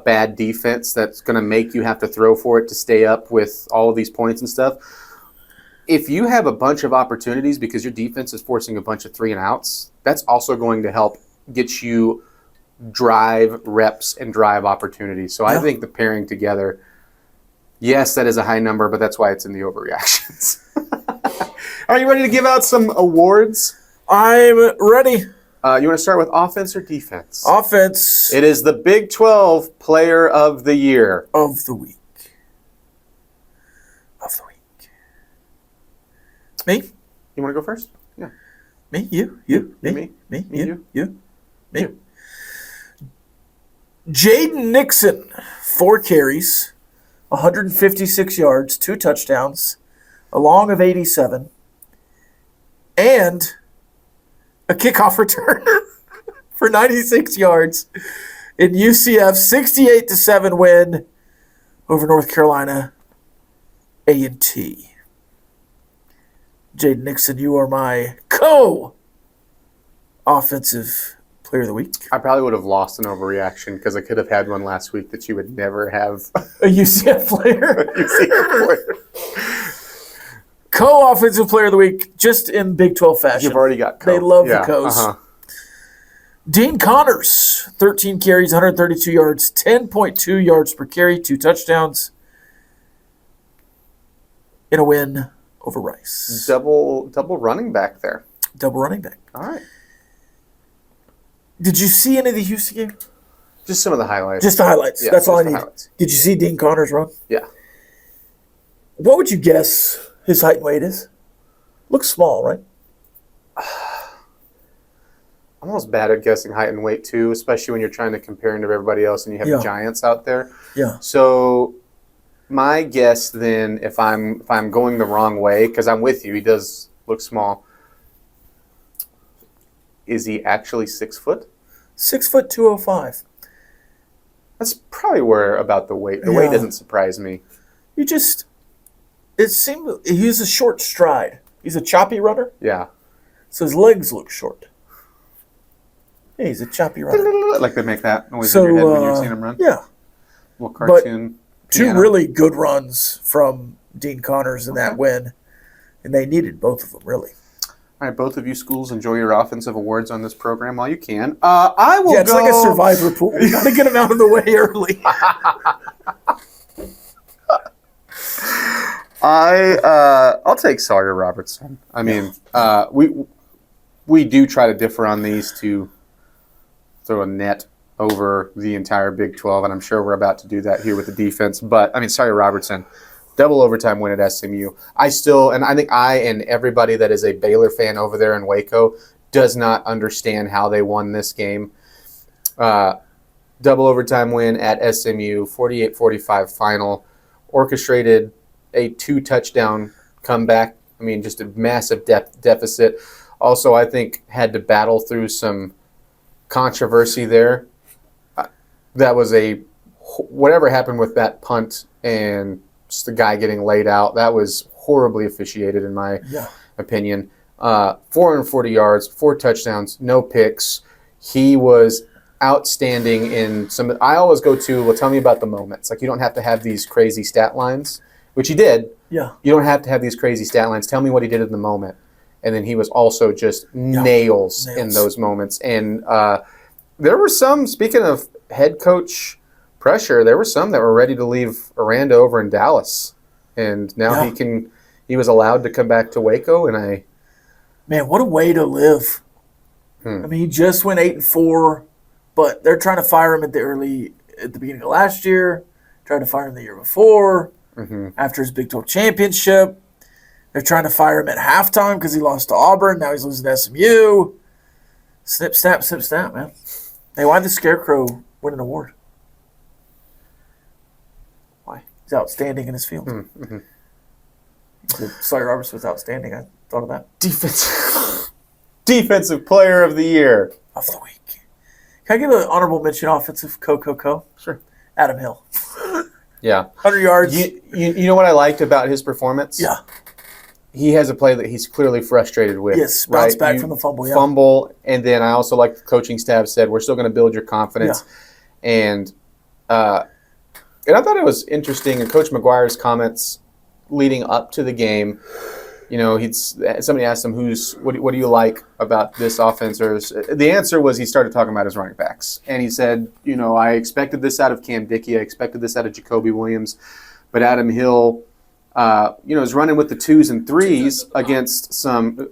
bad defense that's going to make you have to throw for it to stay up with all of these points and stuff. If you have a bunch of opportunities because your defense is forcing a bunch of 3 and outs, that's also going to help get you drive reps and drive opportunities. So I think the pairing together, yes, that is a high number, but that's why it's in the overreactions. Are you ready to give out some awards? I'm ready. You want to start with offense or defense? Offense. It is the Big 12 Player of the Year. Of the week. Me? You want to go first? Yeah. Me? You? You? Me? Me? Me? Me? You? You? Me? You. Jaden Nixon, 4 carries, 156 yards, 2 touchdowns, a long of 87, and a kickoff return for 96 yards in UCF's 68-7 win over North Carolina A&T. Jaden Nixon, you are my co-offensive player of the week. I probably would have lost an overreaction because I could have had one last week that you would never have. A UCF player. UCF player. Co-offensive player of the week, just in Big 12 fashion. You've already got Co. They love the Co's. Uh-huh. Dean Connors, 13 carries, 132 yards, 10.2 yards per carry, 2 touchdowns in a win over Rice. Double running back there. Double running back. All right. Did you see any of the Houston game? Just some of the highlights. Just the highlights. Yeah, That's all I just the need. highlights. Did you see Dean Connors run? Yeah. What would you guess his height and weight is? Looks small, right? I'm almost bad at guessing height and weight too, especially when you're trying to compare him to everybody else and you have giants out there. Yeah. So my guess then, if I'm going the wrong way, because I'm with you, he does look small. Is he actually 6 foot? 6 foot 205. That's probably where about the weight. The weight doesn't surprise me. It seemed he has a short stride. He's a choppy runner, Yeah. so his legs look short. Yeah, he's a choppy runner. Like they make that noise So, in your head when you're seeing him run. Yeah. Little cartoon. Two piano. really good runs from Dean Connors in that win, and they needed both of them, really. All right, both of you schools, enjoy your offensive awards on this program while you can. I will It's go... like a survivor pool. You got to get them out of the way early. I'll take Sawyer Robertson. I mean, we do try to differ on these to throw a net over the entire Big 12, and I'm sure we're about to do that here with the defense. But, I mean, Sawyer Robertson, Double overtime win at SMU. I think I and everybody that is a Baylor fan over there in Waco does not understand how they won this game. Double overtime win at SMU, 48-45 final, orchestrated a 2-touchdown comeback. I mean, just a massive deficit. Also, I think had to battle through some controversy there. That was whatever happened with that punt and just the guy getting laid out. That was horribly officiated in my opinion. 440 yards, 4 touchdowns, no picks. He was outstanding in some. I always go to, well, tell me about the moments. Like, you don't have to have these crazy stat lines, which he did. Yeah. You don't have to have these crazy stat lines. Tell me what he did in the moment. And then he was also just nails in those moments. And there were some, speaking of head coach pressure, there were some that were ready to leave Aranda over in Dallas. And now he was allowed to come back to Waco. And man, what a way to live. I mean, he just went 8-4, but they're trying to fire him at the beginning of last year, tried to fire him the year before, after his Big 12 championship. They're trying to fire him at halftime because he lost to Auburn. Now he's losing to SMU. Snip, snap, man. Hey, why'd the Scarecrow win an award? Why? He's outstanding in his field. Sawyer Roberts was outstanding. I thought of that. Defensive Player of the Year. Of the week. Can I give an honorable mention offensive co? Sure. Adam Hill. Yeah. 100 yards. You know what I liked about his performance? Yeah. He has a play that he's clearly frustrated with. Yes, bounce back from the fumble. Yeah. Fumble, and then I also like the coaching staff said, we're still going to build your confidence. Yeah. And I thought it was interesting in Coach McGuire's comments leading up to the game. You know, somebody asked him, what do you like about this offense? Or the answer was he started talking about his running backs. And he said, you know, I expected this out of Cam Dickey. I expected this out of Jacoby Williams. But Adam Hill, is running with the 2s and 3s against some. Do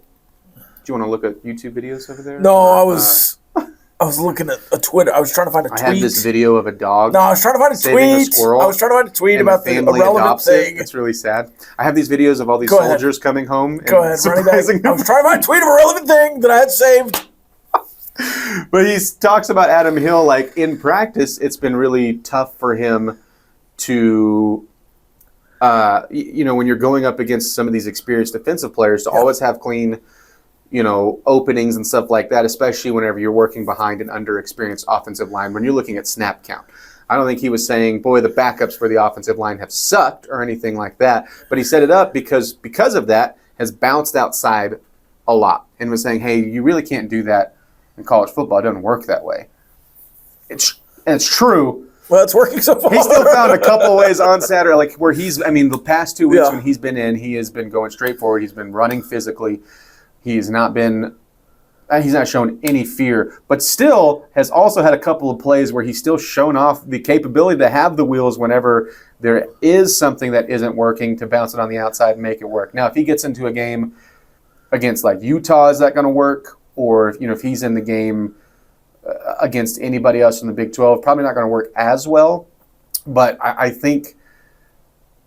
you want to look at YouTube videos over there? No, I was looking at a Twitter. I was trying to find a tweet. I have this video of a dog. No, I was trying to find a tweet. I was trying to find a tweet about the irrelevant thing. It's really sad. I have these videos of all these soldiers coming home. Go ahead, running back. I was trying to find a tweet of a relevant thing that I had saved. But he talks about Adam Hill, like, in practice, it's been really tough for him to, when you're going up against some of these experienced defensive players, to always have clean, openings and stuff like that, especially whenever you're working behind an underexperienced offensive line, when you're looking at snap count. I don't think he was saying, boy, the backups for the offensive line have sucked or anything like that. But he set it up because of that, has bounced outside a lot and was saying, hey, you really can't do that in college football. It doesn't work that way. It's true. Well, it's working so far. He still found a couple ways on Saturday, like where the past 2 weeks when he's been in, he has been going straight forward. He's been running physically. He's not shown any fear, but still has also had a couple of plays where he's still shown off the capability to have the wheels whenever there is something that isn't working, to bounce it on the outside and make it work. Now, if he gets into a game against like Utah, is that going to work? Or if he's in the game against anybody else in the Big 12, probably not going to work as well. But I think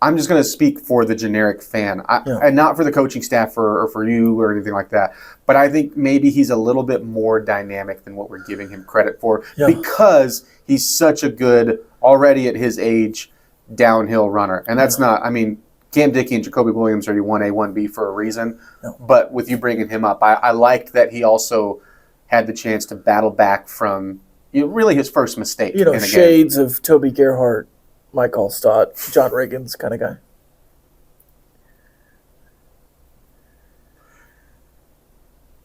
I'm just going to speak for the generic fan, and not for the coaching staff or for you or anything like that. But I think maybe he's a little bit more dynamic than what we're giving him credit for, because he's such a good, already at his age, downhill runner. And that's not, Cam Dickey and Jacoby Williams are your 1A, 1B for a reason. No. But with you bringing him up, I liked that he also had the chance to battle back from really his first mistake. Shades of Toby Gerhart, Mike Allstott, John Riggins kind of guy.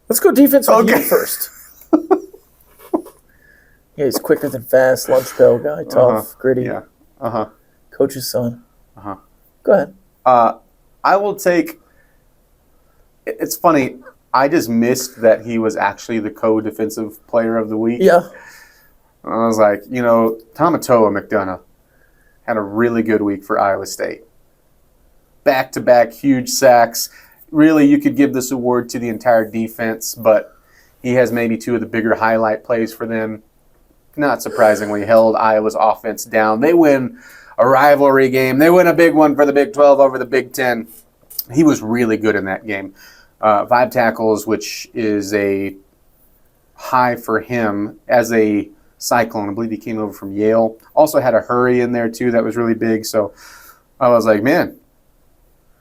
Let's go defense on you first. Yeah, he's quicker than fast, lunch bell guy, tough, gritty. Yeah. Coach's son. Go ahead. I will take. It's funny. I just missed that he was actually the co-defensive player of the week. Yeah. I was like, Tamatoa McDonough had a really good week for Iowa State. Back-to-back huge sacks. Really, you could give this award to the entire defense, but he has maybe 2 of the bigger highlight plays for them. not surprisingly, held Iowa's offense down. They win a rivalry game. They win a big one for the Big 12 over the Big 10. He was really good in that game. 5 tackles, which is a high for him as a Cyclone. I believe he came over from Yale. Also had a hurry in there, too. That was really big. So I was like, man,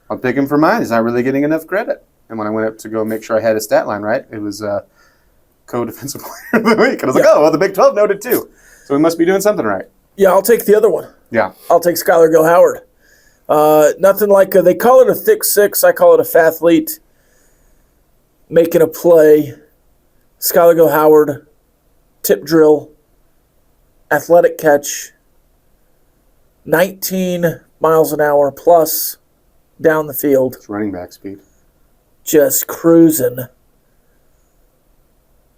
I'll pick him for mine. He's not really getting enough credit. And when I went up to go make sure I had his stat line right, it was co-defensive player of the week. And I was like, oh, well, the Big 12 noted too. So we must be doing something right. Yeah, I'll take the other one. Yeah. I'll take Skylar Gill-Howard. Nothing like they call it a thick six. I call it a fathlete. Making a play. Skylar Gill-Howard, tip drill, athletic catch, 19 miles an hour plus down the field. It's running back speed. Just cruising.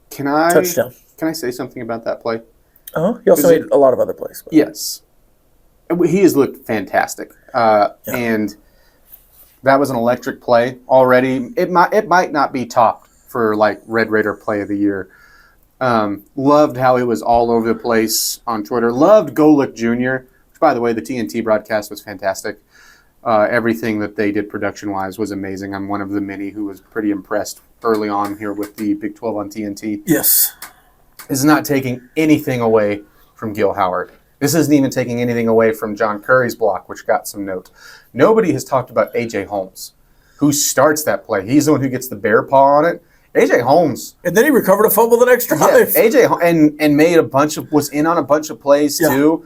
Touchdown. Can I say something about that play? He also made a lot of other plays. But. Yes. He has looked fantastic. And that was an electric play already. It might not be topped for like Red Raider Play of the Year. Loved how it was all over the place on Twitter. Loved Golick Jr., which, by the way, the TNT broadcast was fantastic. Everything that they did production-wise was amazing. I'm one of the many who was pretty impressed early on here with the Big 12 on TNT. Yes. This is not taking anything away from Gil Howard. This isn't even taking anything away from John Curry's block, which got some note. Nobody has talked about A.J. Holmes, who starts that play. He's the one who gets the bear paw on it. A.J. Holmes. And then he recovered a fumble the next drive. Yeah, A.J. and made was in on a bunch of plays too.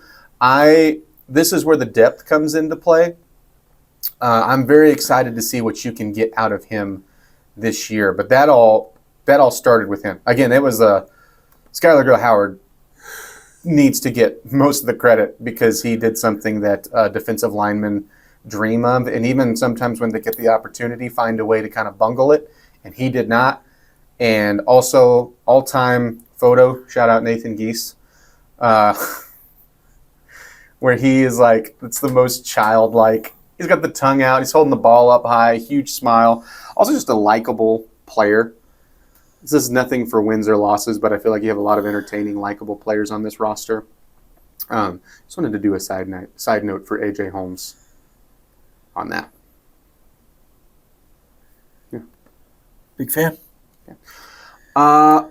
This is where the depth comes into play. I'm very excited to see what you can get out of him this year. But that all started with him. Again, it was Skylar Gill-Howard needs to get most of the credit because he did something that defensive linemen dream of, and even sometimes when they get the opportunity, find a way to kind of bungle it, and he did not. And also, all-time photo, shout out Nathan Geese, where he is like, it's the most childlike. He's got the tongue out. He's holding the ball up high, huge smile. Also just a likable player. This is nothing for wins or losses, but I feel like you have a lot of entertaining, likable players on this roster. Just wanted to do a side note for A.J. Holmes on that. Yeah. Big fan. Yeah.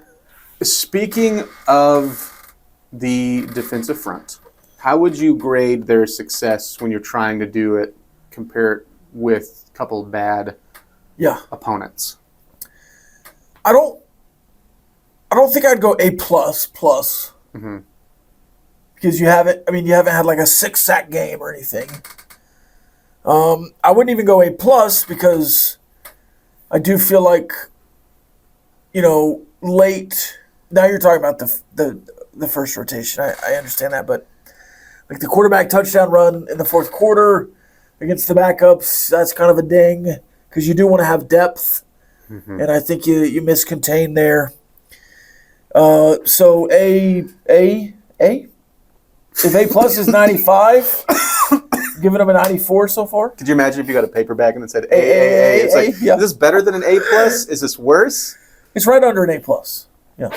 Speaking of the defensive front, how would you grade their success when you're trying to do it, compare it with a couple of bad opponents? I don't think I'd go A++. Mm-hmm. Because you haven't had like a 6-sack game or anything. I wouldn't even go A+ because I do feel like, late. Now you're talking about the first rotation. I understand that, but like the quarterback touchdown run in the fourth quarter against the backups, that's kind of a ding because you do want to have depth, and I think you miscontained there. So A. If A+ is 95, giving them a 94 so far. Could you imagine if you got a paperback and it said A? It's like, is this better than an A+? Is this worse? It's right under an A+. Yeah.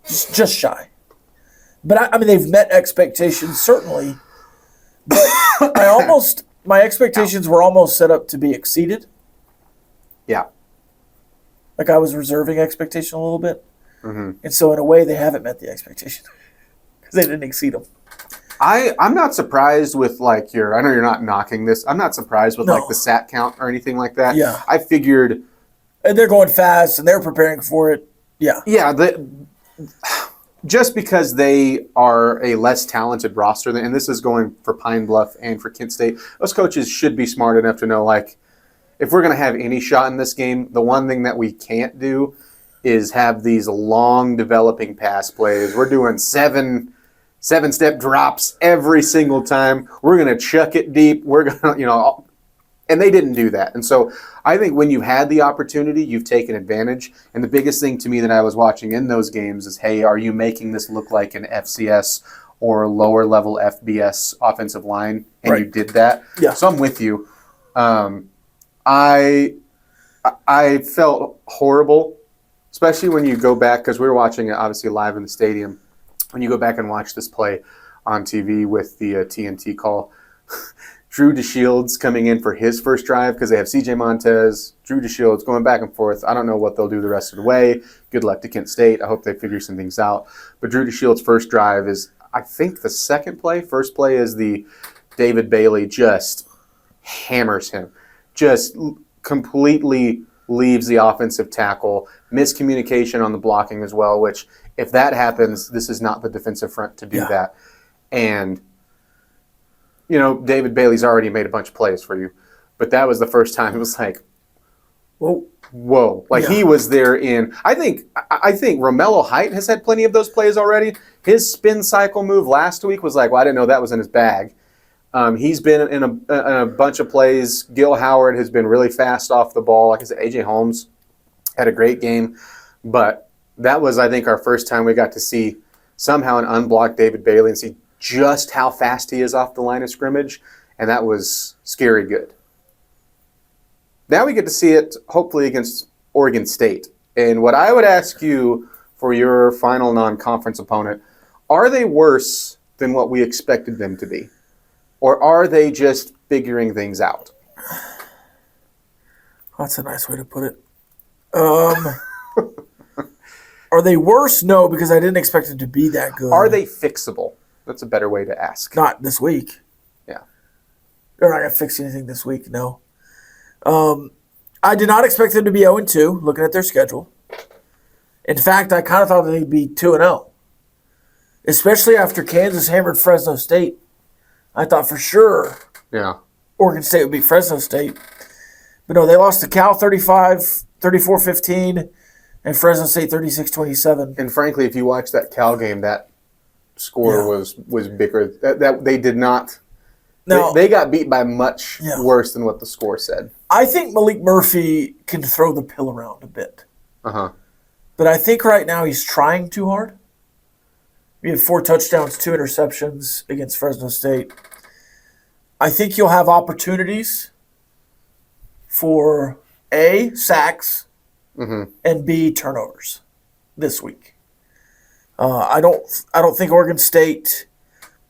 Just shy. But they've met expectations, certainly. But my expectations were almost set up to be exceeded. Yeah. Like I was reserving expectation a little bit. Mm-hmm. And so in a way, they haven't met the expectation because they didn't exceed them. I'm not surprised with I know you're not knocking this. I'm not surprised with the sack count or anything like that. Yeah. I figured. And they're going fast and they're preparing for it. Yeah. Yeah. Just because they are a less talented roster, and this is going for Pine Bluff and for Kent State, those coaches should be smart enough to know, if we're going to have any shot in this game, the one thing that we can't do is have these long developing pass plays. We're doing seven-step drops every single time. We're going to chuck it deep. We're going to, and they didn't do that. And so I think when you had the opportunity, you've taken advantage. And the biggest thing to me that I was watching in those games is, hey, are you making this look like an FCS or lower level FBS offensive line? And you did that. Yeah. So I'm with you. I felt horrible, especially when you go back, because we were watching it obviously live in the stadium. when you go back and watch this play on TV with the TNT call, Drew DeShields coming in for his first drive because they have CJ Montez, Drew DeShields going back and forth. I don't know what they'll do the rest of the way. Good luck to Kent State. I hope they figure some things out. But Drew DeShields' first drive is, I think, the second play. First play is the David Bailey just hammers him. Just completely leaves the offensive tackle. Miscommunication on the blocking as well, which if that happens, this is not the defensive front to do that. And David Bailey's already made a bunch of plays for you, but that was the first time it was like, whoa. Like he was there I think Romello Height has had plenty of those plays already. His spin cycle move last week was like, well, I didn't know that was in his bag. He's been in a bunch of plays. Gil Howard has been really fast off the ball. Like I said, A.J. Holmes had a great game, but that was, I think, our first time we got to see somehow an unblocked David Bailey and see just how fast he is off the line of scrimmage, and that was scary good. Now we get to see it, hopefully, against Oregon State. And what I would ask you for your final non-conference opponent, are they worse than what we expected them to be? Or are they just figuring things out? That's a nice way to put it. Are they worse? No, because I didn't expect them to be that good. Are they fixable? That's a better way to ask. Not this week. Yeah. They're not going to fix anything this week, no. I did not expect them to be 0-2, looking at their schedule. In fact, I kind of thought they'd be 2-0. Especially after Kansas hammered Fresno State. I thought for sure Oregon State would beat Fresno State. But no, they lost to Cal 34-15, and Fresno State 36-27. And frankly, if you watch that Cal game, that score was bigger. That they did not. No, they got beat by much worse than what the score said. I think Malik Murphy can throw the pill around a bit. But I think right now he's trying too hard. We have 4 touchdowns, 2 interceptions against Fresno State. I think you'll have opportunities for A, sacks, and B, turnovers this week. I don't think Oregon State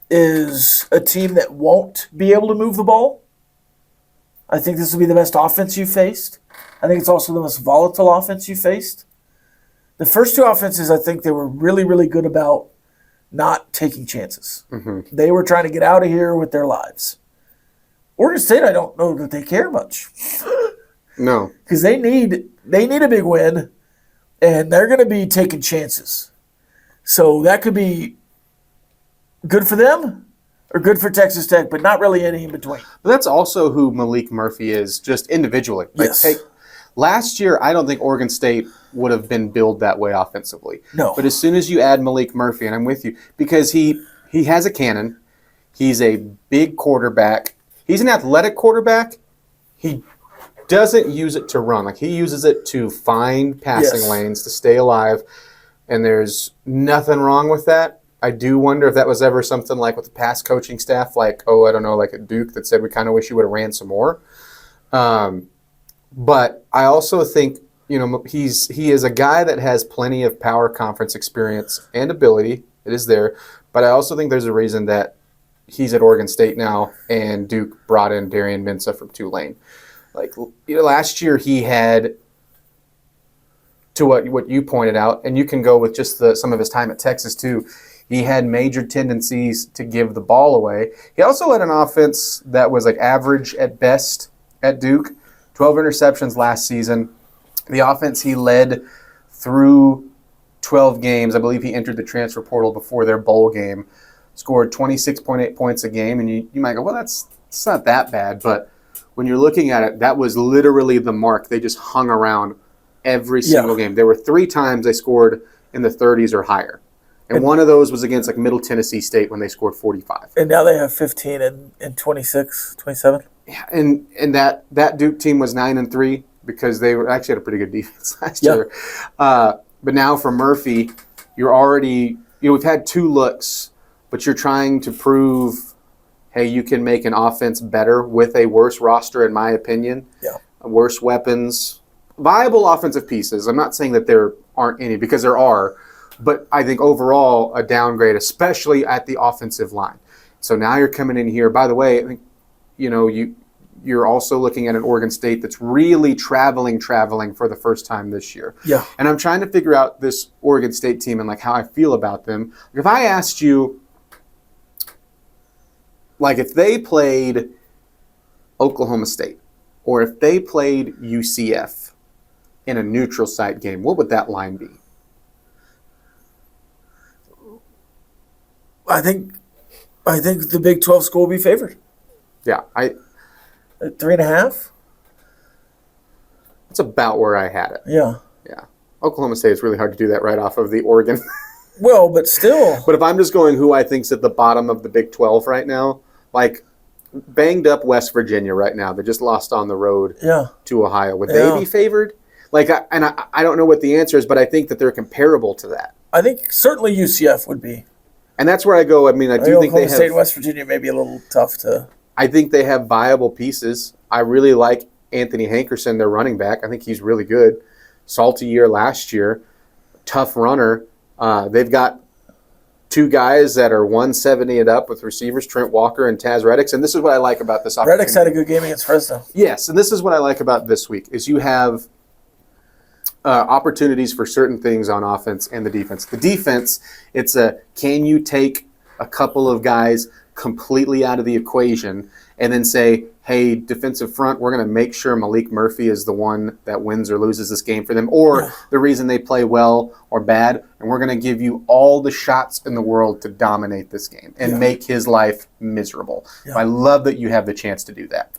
is a team that won't be able to move the ball. I think this will be the best offense you faced. I think it's also the most volatile offense you faced. The first 2 offenses, I think they were really, really good about not taking chances. They were trying to get out of here with their lives. Oregon State, I don't know that they care much. No. Because they need a big win, and they're going to be taking chances. So that could be good for them or good for Texas Tech, but not really any in between. But that's also who Malik Murphy is, just individually. Last year, I don't think Oregon State would have been billed that way offensively. No. But as soon as you add Malik Murphy, and I'm with you, because he has a cannon, he's a big quarterback, he's an athletic quarterback, he doesn't use it to run. Like, he uses it to find passing lanes, to stay alive, and there's nothing wrong with that. I do wonder if that was ever something like with the past coaching staff, like, I don't know, like at Duke, that said we kind of wish you would have ran some more. But I also think, he is a guy that has plenty of power conference experience and ability. It is there. But I also think there's a reason that he's at Oregon State now and Duke brought in Darian Mensah from Tulane. Like, last year he had, to what you pointed out, and you can go with just some of his time at Texas too, he had major tendencies to give the ball away. He also had an offense that was like average at best at Duke. 12 interceptions last season. The offense he led through 12 games. I believe he entered the transfer portal before their bowl game. Scored 26.8 points a game. And you might go, well, it's not that bad. But when you're looking at it, that was literally the mark. They just hung around every single game. There were 3 times they scored in the 30s or higher. And one of those was against like Middle Tennessee State when they scored 45. And now they have 15 and 26, 27. Yeah, and that Duke team was 9-3 because they were actually had a pretty good defense last year. But now for Murphy, you're already we've had 2 looks, but you're trying to prove, hey, you can make an offense better with a worse roster, in my opinion. Yeah, worse weapons, viable offensive pieces. I'm not saying that there aren't any, because there are, But I think overall a downgrade, especially at the offensive line. So now you're coming in here. By the way, I think you're also looking at an Oregon State that's really traveling for the first time this year. Yeah. And I'm trying to figure out this Oregon State team and like how I feel about them. If I asked you, like if they played Oklahoma State or if they played UCF in a neutral site game, what would that line be? I think the Big 12 school will be favored. Yeah, At 3.5. that's about where I had it. Yeah. Yeah. Oklahoma State is really hard to do that right off of the Oregon. Well, but still. But if I'm just going who I think's at the bottom of the Big 12 right now, like banged up West Virginia right now, they just lost on the road to Ohio. Would they be favored? Like, I don't know what the answer is, but I think that they're comparable to that. I think certainly UCF would be. And that's where I go. I mean, I do think they have. State and West Virginia may be a little tough to. I think they have viable pieces. I really like Anthony Hankerson, their running back. I think he's really good. Salty year last year, tough runner. They've got two guys that are 170 and up with receivers, Trent Walker and Taz Reddick. And this is what I like about this opportunity. Reddick's had a good game against Fresno. Yes, and this is what I like about this week is you have opportunities for certain things on offense and the defense. The defense, it's can you take a couple of guys completely out of the equation and then say, hey, defensive front, we're going to make sure Malik Murphy is the one that wins or loses this game for them, or the reason they play well or bad, and we're going to give you all the shots in the world to dominate this game and make his life miserable. Yeah. I love that you have the chance to do that.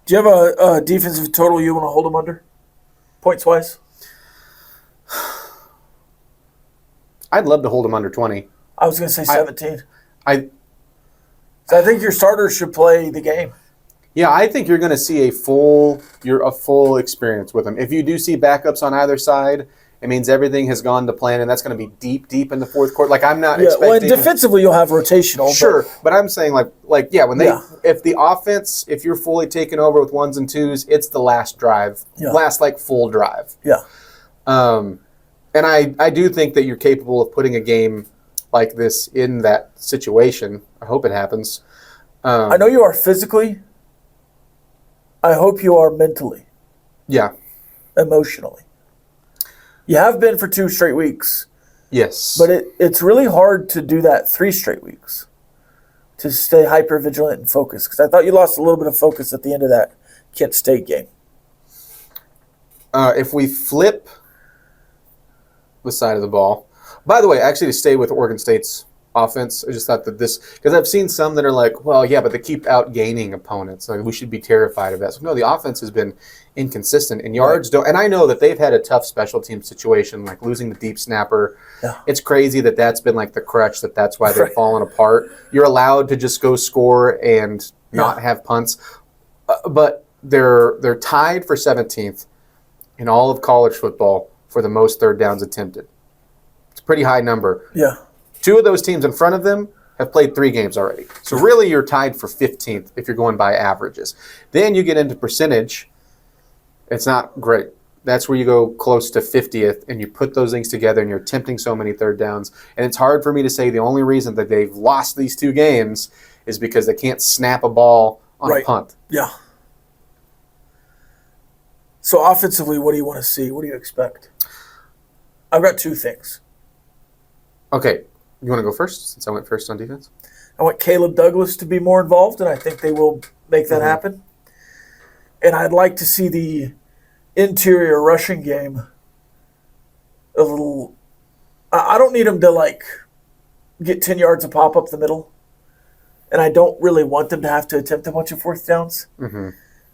Do you have a defensive total you want to hold them under? Points-wise? I'd love to hold them under 20. I was going to say 17. So I think your starters should play the game. Yeah, I think you're going to see a full experience with them. If you do see backups on either side, it means everything has gone to plan, and that's going to be deep in the fourth quarter. Like I'm not expecting. Well, defensively you'll have rotational. Sure, but I'm saying if the offense, if you're fully taken over with ones and twos, it's the last drive, last full drive. Yeah. And I do think that you're capable of putting a game like this in that situation. I hope it happens. I know you are physically. I hope you are mentally. Yeah. Emotionally. You have been for 2 straight weeks. Yes. But it's really hard to do that 3 straight weeks. To stay hyper vigilant and focused. Because I thought you lost a little bit of focus at the end of that Kent State game. If we flip the side of the ball. By the way, actually to stay with Oregon State's offense, I just thought that because I've seen some that are like, well, yeah, but they keep outgaining opponents. Like we should be terrified of that. So no, the offense has been inconsistent and yards don't. And I know that they've had a tough special team situation, like losing the deep snapper. Yeah. It's crazy that that's been like the crutch. That's why they've fallen apart. You're allowed to just go score and not have punts, but they're tied for 17th in all of college football for the most third downs attempted. It's a pretty high number. Yeah. 2 of those teams in front of them have played 3 games already. So really you're tied for 15th if you're going by averages. Then you get into percentage. It's not great. That's where you go close to 50th and you put those things together and you're attempting so many third downs. And it's hard for me to say the only reason that they've lost these 2 games is because they can't snap a ball on a punt. Yeah. So offensively, what do you want to see? What do you expect? I've got 2 things. Okay. You want to go first since I went first on defense? I want Caleb Douglas to be more involved, and I think they will make that happen. And I'd like to see the interior rushing game a little. I don't need them to get 10 yards of pop up the middle, and I don't really want them to have to attempt a bunch of 4th downs. Mm-hmm.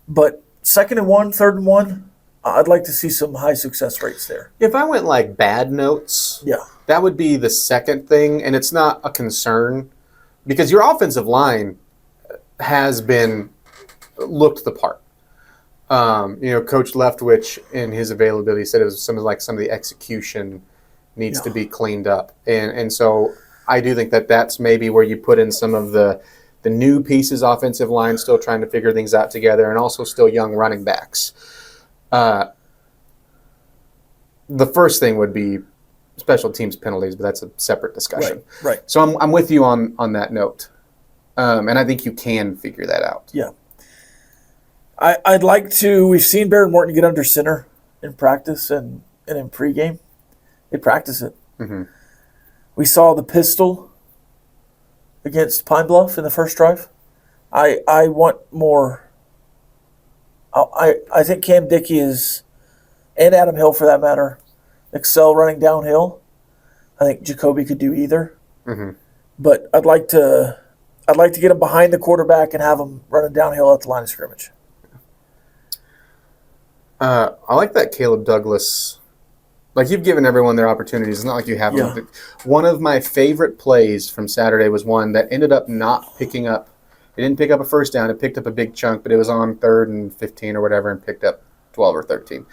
But 2nd and 1, 3rd and 1, I'd like to see some high success rates there. If I went bad notes, that would be the second thing, and it's not a concern because your offensive line has been looked the part. Coach Leftwich in his availability said it was some of the execution needs to be cleaned up, and so I do think that that's maybe where you put in some of the new pieces, offensive line still trying to figure things out together, and also still young running backs. The first thing would be special teams penalties, but that's a separate discussion. Right. So I'm with you on that note, and I think you can figure that out. Yeah. I'd like to. We've seen Baron Morton get under center in practice and in pregame. They practice it. Mm-hmm. We saw the pistol against Pine Bluff in the first drive. I want more. I think Cam Dickey is, and Adam Hill for that matter, excel running downhill. I think Jacoby could do either. Mm-hmm. But I'd like to get him behind the quarterback and have him running downhill at the line of scrimmage. I like that Caleb Douglas. Like, you've given everyone their opportunities. It's not like you haven't. Yeah. One of my favorite plays from Saturday was one that ended up not picking up. It didn't pick up a first down. It picked up a big chunk, but it was on 3rd and 15 or whatever and picked up 12 or 13,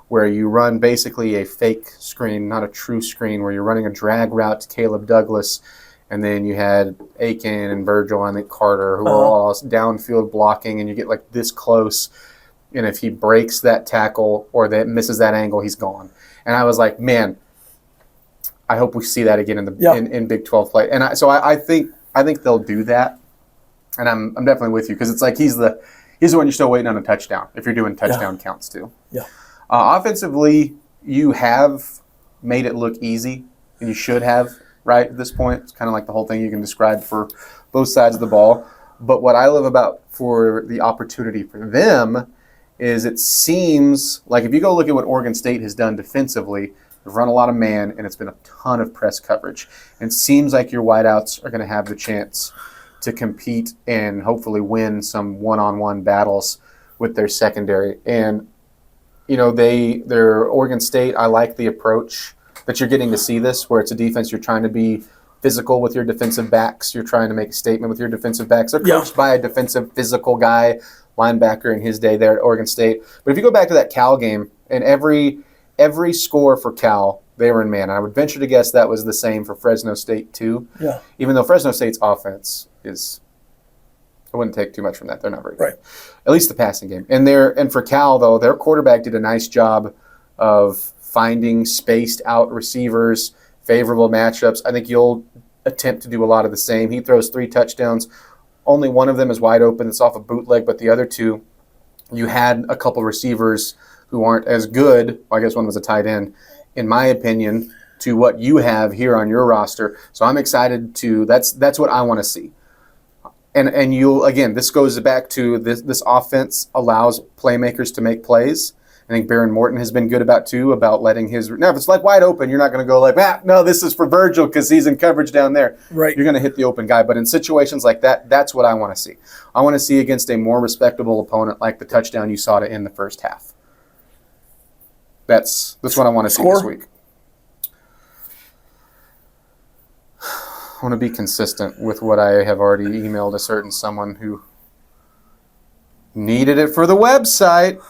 where you run basically a fake screen, not a true screen, where you're running a drag route to Caleb Douglas, and then you had Aiken and Virgil and then Carter, who were all downfield blocking, and you get like this close, and if he breaks that tackle or that misses that angle, he's gone. And I was like, man, I hope we see that again in Big 12 play. And I think they'll do that. And I'm definitely with you, because it's like he's the one you're still waiting on a touchdown if you're doing touchdown counts too. Yeah. Offensively, you have made it look easy, and you should have, right, at this point. It's kind of like the whole thing you can describe for both sides of the ball. But what I love about for the opportunity for them is it seems like if you go look at what Oregon State has done defensively, they've run a lot of man, and it's been a ton of press coverage. And it seems like your wideouts are going to have the chance to compete and hopefully win some one-on-one battles with their secondary. And, you know, they're Oregon State, I like the approach that you're getting to see this, where it's a defense you're trying to be physical with your defensive backs. You're trying to make a statement with your defensive backs. They're coached by a defensive, physical guy, linebacker in his day there at Oregon State. But if you go back to that Cal game, and every score for Cal, they were in man. I would venture to guess that was the same for Fresno State too. Yeah. Even though Fresno State's offense is, I wouldn't take too much from that. They're not very good. Right. At least the passing game. And for Cal, though, their quarterback did a nice job of finding spaced out receivers, favorable matchups. I think you'll attempt to do a lot of the same. He throws 3 touchdowns. Only one of them is wide open. It's off a bootleg, but the other 2, you had a couple receivers who aren't as good. Well, I guess one was a tight end, in my opinion, to what you have here on your roster. So I'm excited to. That's what I want to see. And you'll, again, this goes back to this offense allows playmakers to make plays. I think Baron Morton has been good about letting his. Now, if it's like wide open, you're not going to go like, no, this is for Virgil because he's in coverage down there. Right. You're going to hit the open guy. But in situations like that, that's what I want to see. I want to see against a more respectable opponent like the touchdown you saw to end the first half. That's what I want to see this week. I want to be consistent with what I have already emailed a certain someone who needed it for the website.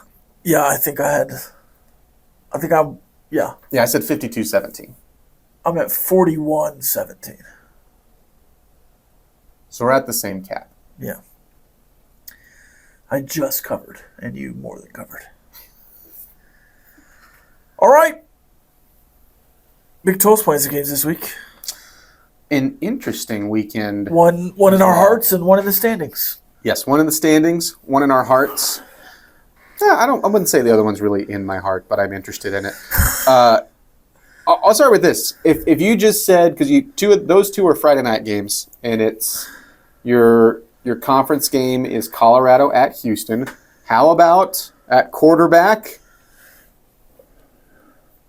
Yeah, I said 52-17. I'm at 41-17. So we're at the same cap. Yeah. I just covered, and you more than covered. All right. Big 12's playing some games this week. An interesting weekend. One in our hearts and one in the standings. Yes, one in the standings, one in our hearts. Yeah, I wouldn't say the other one's really in my heart, but I'm interested in it. I'll start with this. If you just said, because those 2 are Friday night games, and it's your conference game is Colorado at Houston. How about at quarterback?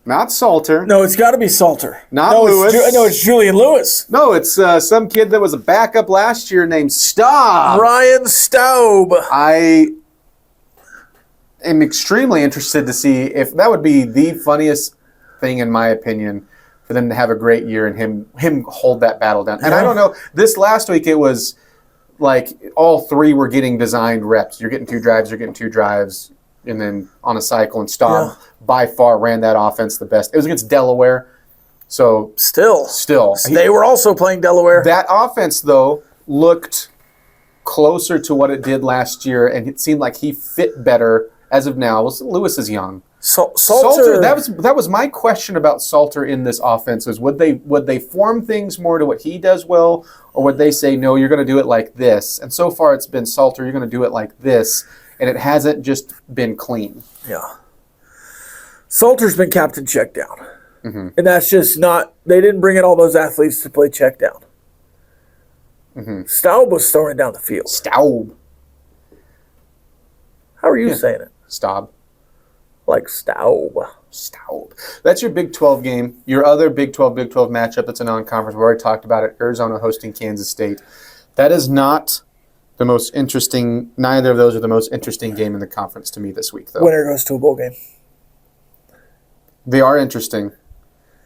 Not Salter. No, it's got to be Salter. Not Lewis. It's Julian Lewis. No, it's some kid that was a backup last year named Staub. Ryan Staub. I am extremely interested to see if that would be the funniest thing, in my opinion, for them to have a great year and him hold that battle down. And I don't know, this last week it was like all 3 were getting designed reps. You're getting 2 drives, and then on a cycle, and Staub by far ran that offense the best. It was against Delaware. So Still. They were also playing Delaware. That offense, though, looked closer to what it did last year, and it seemed like he fit better as of now. Lewis is young. Salter. That was my question about Salter in this offense. Is would they form things more to what he does well, or would they say no, you're going to do it like this? And so far it's been Salter, you're going to do it like this, and it hasn't just been clean. Yeah. Salter's been captain check down. Mm-hmm. And that's just not, they didn't bring in all those athletes to play check down. Mm-hmm. Staub was throwing down the field. Staub. How are you saying it? Staub. Like Staub. Staub. That's your Big 12 game. Your other Big 12 matchup that's a non-conference. We already talked about it. Arizona hosting Kansas State. That is not the most interesting. Neither of those are the most interesting game in the conference to me this week, though. Winner goes to a bowl game. They are interesting.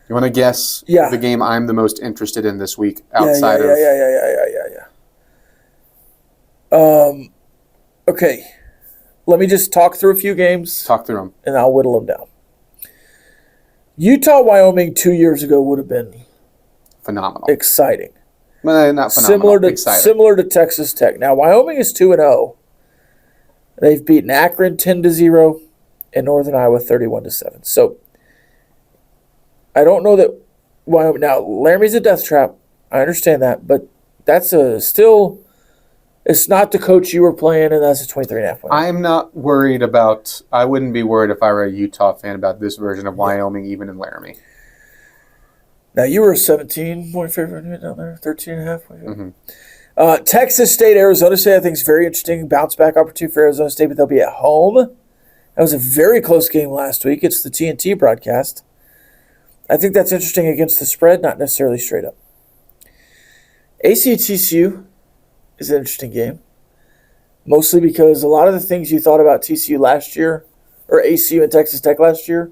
You want to guess the game I'm the most interested in this week outside of... Yeah. Okay. Let me just talk through a few games. Talk through them. And I'll whittle them down. Utah, Wyoming 2 years ago would have been phenomenal. Exciting. Well, not phenomenal. Similar to Texas Tech. Now, Wyoming is 2-0. They've beaten Akron 10-0 and Northern Iowa 31-7. So, I don't know that Wyoming... Now, Laramie's a death trap. I understand that. But that's still... It's not the coach you were playing, and that's a 23.5 win. I'm not worried about... I wouldn't be worried if I were a Utah fan about this version of Wyoming, even in Laramie. Now, you were a 17-point favorite down there, 13.5. Mm-hmm. Texas State, Arizona State, I think is very interesting. Bounce back opportunity for Arizona State, but they'll be at home. That was a very close game last week. It's the TNT broadcast. I think that's interesting against the spread, not necessarily straight up. ACTCU is an interesting game, mostly because a lot of the things you thought about TCU last year, or ACU and Texas Tech last year,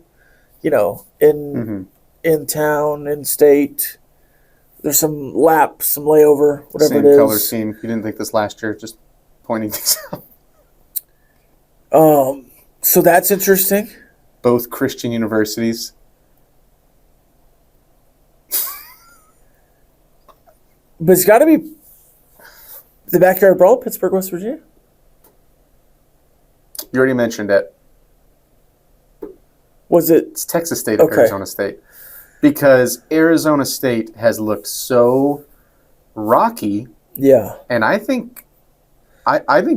in town, in state, there's some lap, some layover, whatever it is. Same color scheme. You didn't think this last year, just pointing things out. So that's interesting. Both Christian universities. But it's got to be the backyard brawl, Pittsburgh, West Virginia. You already mentioned it. Was it? It's Texas State or Arizona State. Because Arizona State has looked so rocky. Yeah. And I think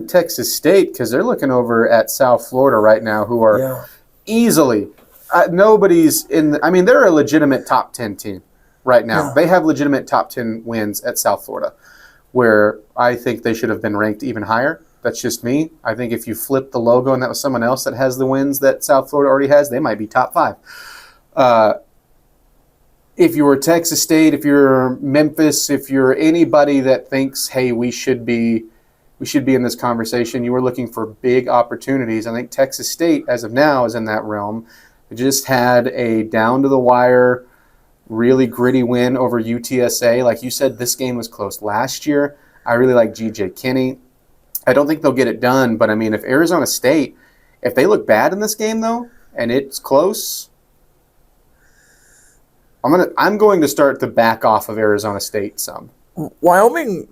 Texas State, because they're looking over at South Florida right now, who are easily, nobody's in, they're a legitimate top 10 team right now. Yeah. They have legitimate top 10 wins at South Florida, where I think they should have been ranked even higher. That's just me. I think if you flip the logo and that was someone else that has the wins that South Florida already has, they might be top 5. If you were Texas State, if you're Memphis, if you're anybody that thinks, hey, we should be in this conversation, you were looking for big opportunities. I think Texas State, as of now, is in that realm. They just had a down-to-the-wire, really gritty win over UTSA. Like you said, this game was close last year. I really like G.J. Kinney. I don't think they'll get it done, but if Arizona State, if they look bad in this game, though, and it's close, I'm going to start to back off of Arizona State some. Wyoming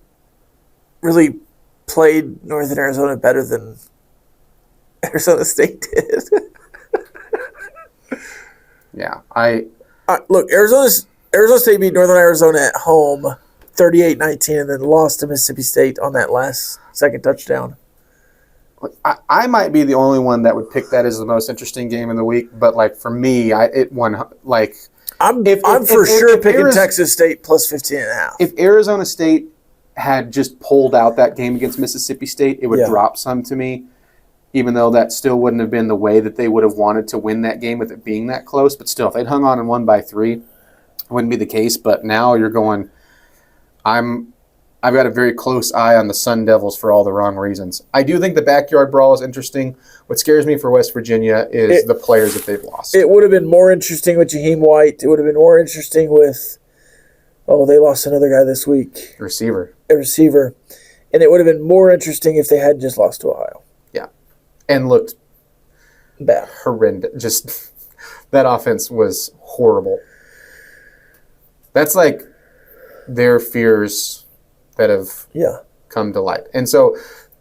really played Northern Arizona better than Arizona State did. Yeah, look, Arizona State beat Northern Arizona at home 38-19 and then lost to Mississippi State on that last second touchdown. I might be the only one that would pick that as the most interesting game in the week, but for me, it won I'm for sure picking Texas State plus 15.5. If Arizona State had just pulled out that game against Mississippi State, it would drop some to me, even though that still wouldn't have been the way that they would have wanted to win that game with it being that close. But still, if they'd hung on and won by 3, it wouldn't be the case. But now you're going, I've got a very close eye on the Sun Devils for all the wrong reasons. I do think the backyard brawl is interesting. What scares me for West Virginia is the players that they've lost. It would have been more interesting with Jaheim White. It would have been more interesting with, they lost another guy this week. A receiver. And it would have been more interesting if they hadn't just lost to Ohio. Yeah. And looked bad. Horrendous. Just, that offense was horrible. That's like their fears that have come to light. And so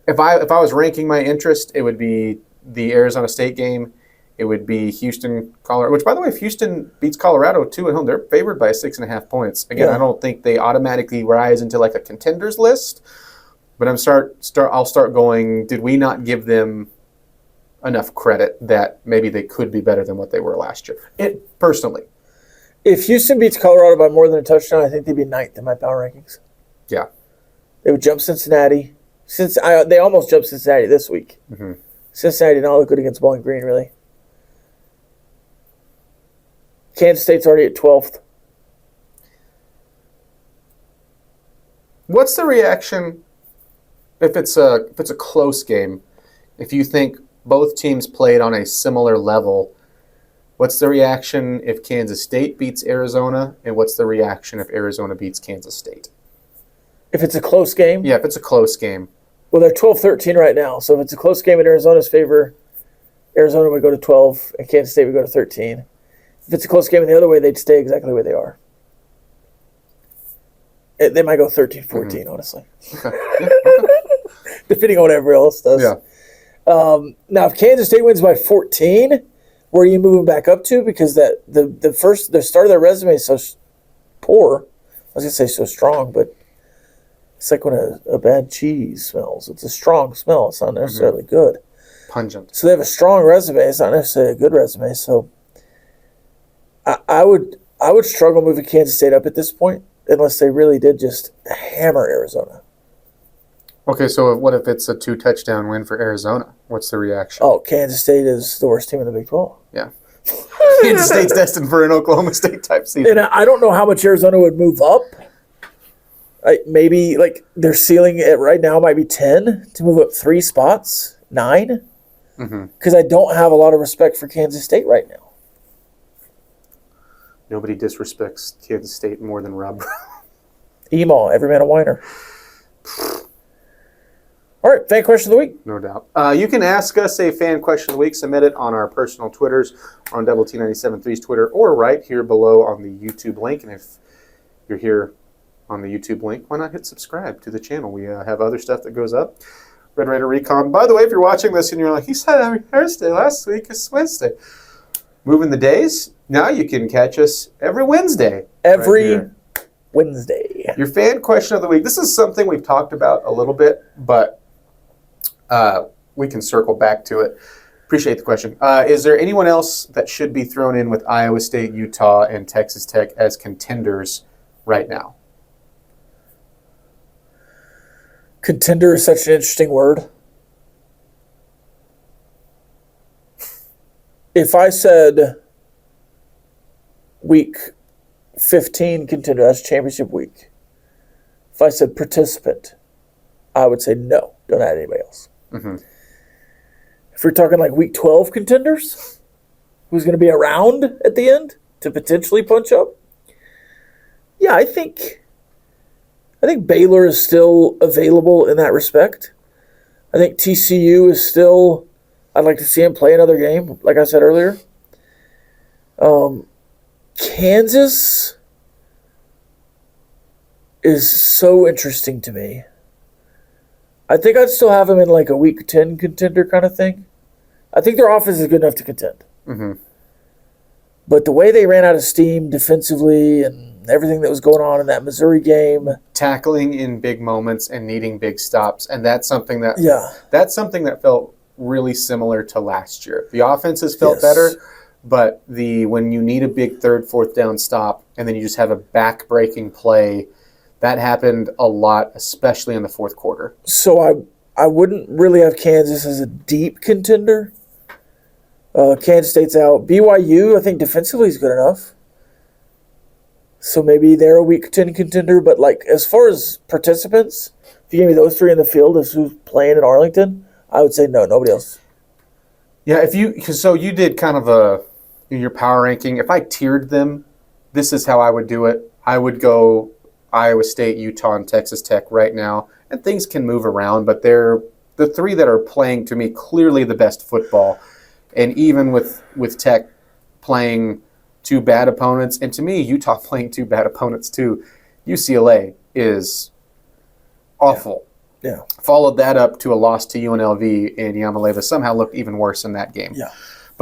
if I was ranking my interest, it would be the Arizona State game. It would be Houston, Colorado, which, by the way, if Houston beats Colorado 2 at home, they're favored by 6.5 points. Again, Yeah. I don't think they automatically rise into like a contenders list, but I'll start going, did we not give them enough credit that maybe they could be better than what they were last year? Personally. If Houston beats Colorado by more than a touchdown, I think they'd be ninth in my power rankings. Yeah. They would jump Cincinnati. They almost jumped Cincinnati this week. Mm-hmm. Cincinnati did not look good against Bowling Green, really. Kansas State's already at 12th. What's the reaction if it's a close game? If you think both teams played on a similar level, what's the reaction if Kansas State beats Arizona, and what's the reaction if Arizona beats Kansas State? If it's a close game? Yeah, if it's a close game. Well, they're 12-13 right now, so if it's a close game in Arizona's favor, Arizona would go to 12, and Kansas State would go to 13. If it's a close game in the other way, they'd stay exactly where they are. They might go 13-14, honestly. Okay. Depending on what everyone else does. Yeah. Now, if Kansas State wins by 14, where are you moving back up to? Because the start of their resume is so poor. I was going to say so strong, but it's like when a bad cheese smells. It's a strong smell. It's not necessarily good. Pungent. So they have a strong resume. It's not necessarily a good resume. So I would struggle moving Kansas State up at this point unless they really did just hammer Arizona. Okay, so what if it's a 2-touchdown win for Arizona? What's the reaction? Oh, Kansas State is the worst team in the Big 12. Yeah. Kansas State's destined for an Oklahoma State type season. And I don't know how much Arizona would move up. Maybe like their ceiling right now might be 10 to move up 3 spots, 9. Because I don't have a lot of respect for Kansas State right now. Nobody disrespects Kansas State more than Rob. Emo, every man a whiner. All right, fan question of the week. No doubt. You can ask us a fan question of the week. Submit it on our personal Twitters, on Double T97.3's Twitter, or right here below on the YouTube link. And if you're here on the YouTube link, why not hit subscribe to the channel? We have other stuff that goes up. Red Raider Recon. By the way, if you're watching this and you're like, he said every Thursday last week, it's Wednesday. Moving the days. Now you can catch us every Wednesday. Every Wednesday. Your fan question of the week. This is something we've talked about a little bit, but we can circle back to it. Appreciate the question. Is there anyone else that should be thrown in with Iowa State, Utah, and Texas Tech as contenders right now? Contender is such an interesting word. If I said week 15 contender, that's championship week. If I said participant, I would say no. Don't add anybody else. Mm-hmm. If we're talking like week 12 contenders, who's going to be around at the end to potentially punch up? Yeah, I think Baylor is still available in that respect. I think TCU is still, I'd like to see him play another game, like I said earlier. Kansas is so interesting to me. I think I'd still have them in like a week 10 contender kind of thing. I think their offense is good enough to contend. Mm-hmm. But the way they ran out of steam defensively and everything that was going on in that Missouri game. Tackling in big moments and needing big stops. And that's something that felt really similar to last year. The offenses felt better, but when you need a big third, fourth down stop and then you just have a back-breaking play, that happened a lot, especially in the fourth quarter. So I wouldn't really have Kansas as a deep contender. Kansas State's out. BYU, I think defensively is good enough. So maybe they're a week 10 contender. But like as far as participants, if you gave me those 3 in the field as who's playing in Arlington, I would say no, nobody else. Yeah, so you did kind of your power ranking. If I tiered them, this is how I would do it. I would go Iowa State, Utah, and Texas Tech right now. And things can move around, but they're the 3 that are playing, to me, clearly the best football. And even with Tech playing 2 bad opponents, and to me, Utah playing 2 bad opponents too, UCLA is awful. Yeah. Followed that up to a loss to UNLV, and Yamaleva somehow looked even worse in that game. Yeah.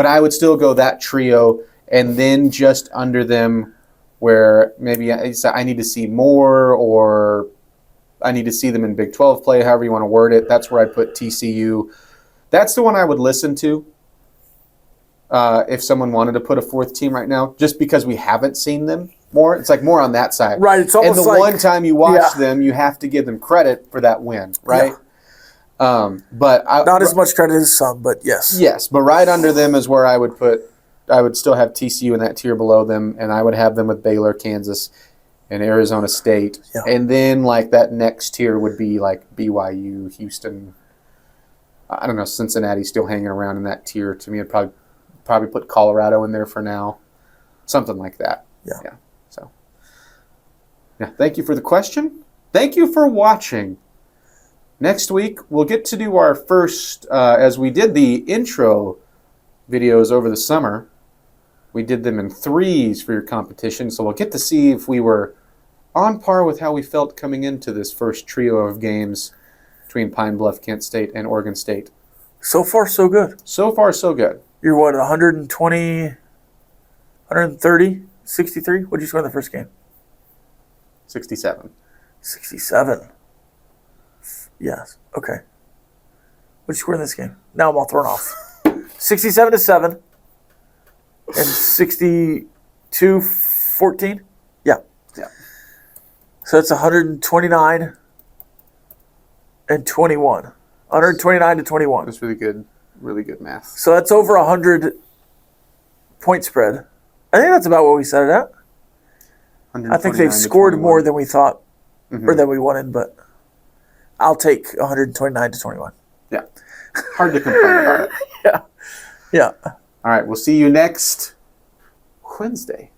But I would still go that trio, and then just under them where maybe I need to see more, or I need to see them in Big 12 play, however you want to word it. That's where I put TCU. That's the one I would listen to if someone wanted to put a fourth team right now, just because we haven't seen them more. It's like more on that side. Right. It's almost and the like, one time you watch them, you have to give them credit for that win, right? Yeah. But not as much credit as some, but yes. Yes, but right under them is where I would put. I would still have TCU in that tier below them, and I would have them with Baylor, Kansas, and Arizona State. Yeah. And then like that next tier would be like BYU, Houston. I don't know, Cincinnati still hanging around in that tier. To me, I'd probably put Colorado in there for now, something like that. Yeah. So, yeah. Thank you for the question. Thank you for watching. Next week we'll get to do our first, as we did the intro videos over the summer. We did them in threes for your competition, so we'll get to see if we were on par with how we felt coming into this first trio of games between Pine Bluff, Kent State, and Oregon State. So far, so good. So far, so good. You're what, 120, 130, 63? What did you score in the first game? 67. 67. Yes. Okay. What did you score in this game? Now I'm all thrown off. 67-7 and 62-14. Yeah. Yeah. So that's 129 and 21. 129 to 21. That's really good math. So that's over 100 point spread. I think that's about what we set it at. I think they've scored more than we thought or than we wanted, but I'll take 129 to 21. Yeah. Hard to complain about it. Yeah. Yeah. All right. We'll see you next Wednesday.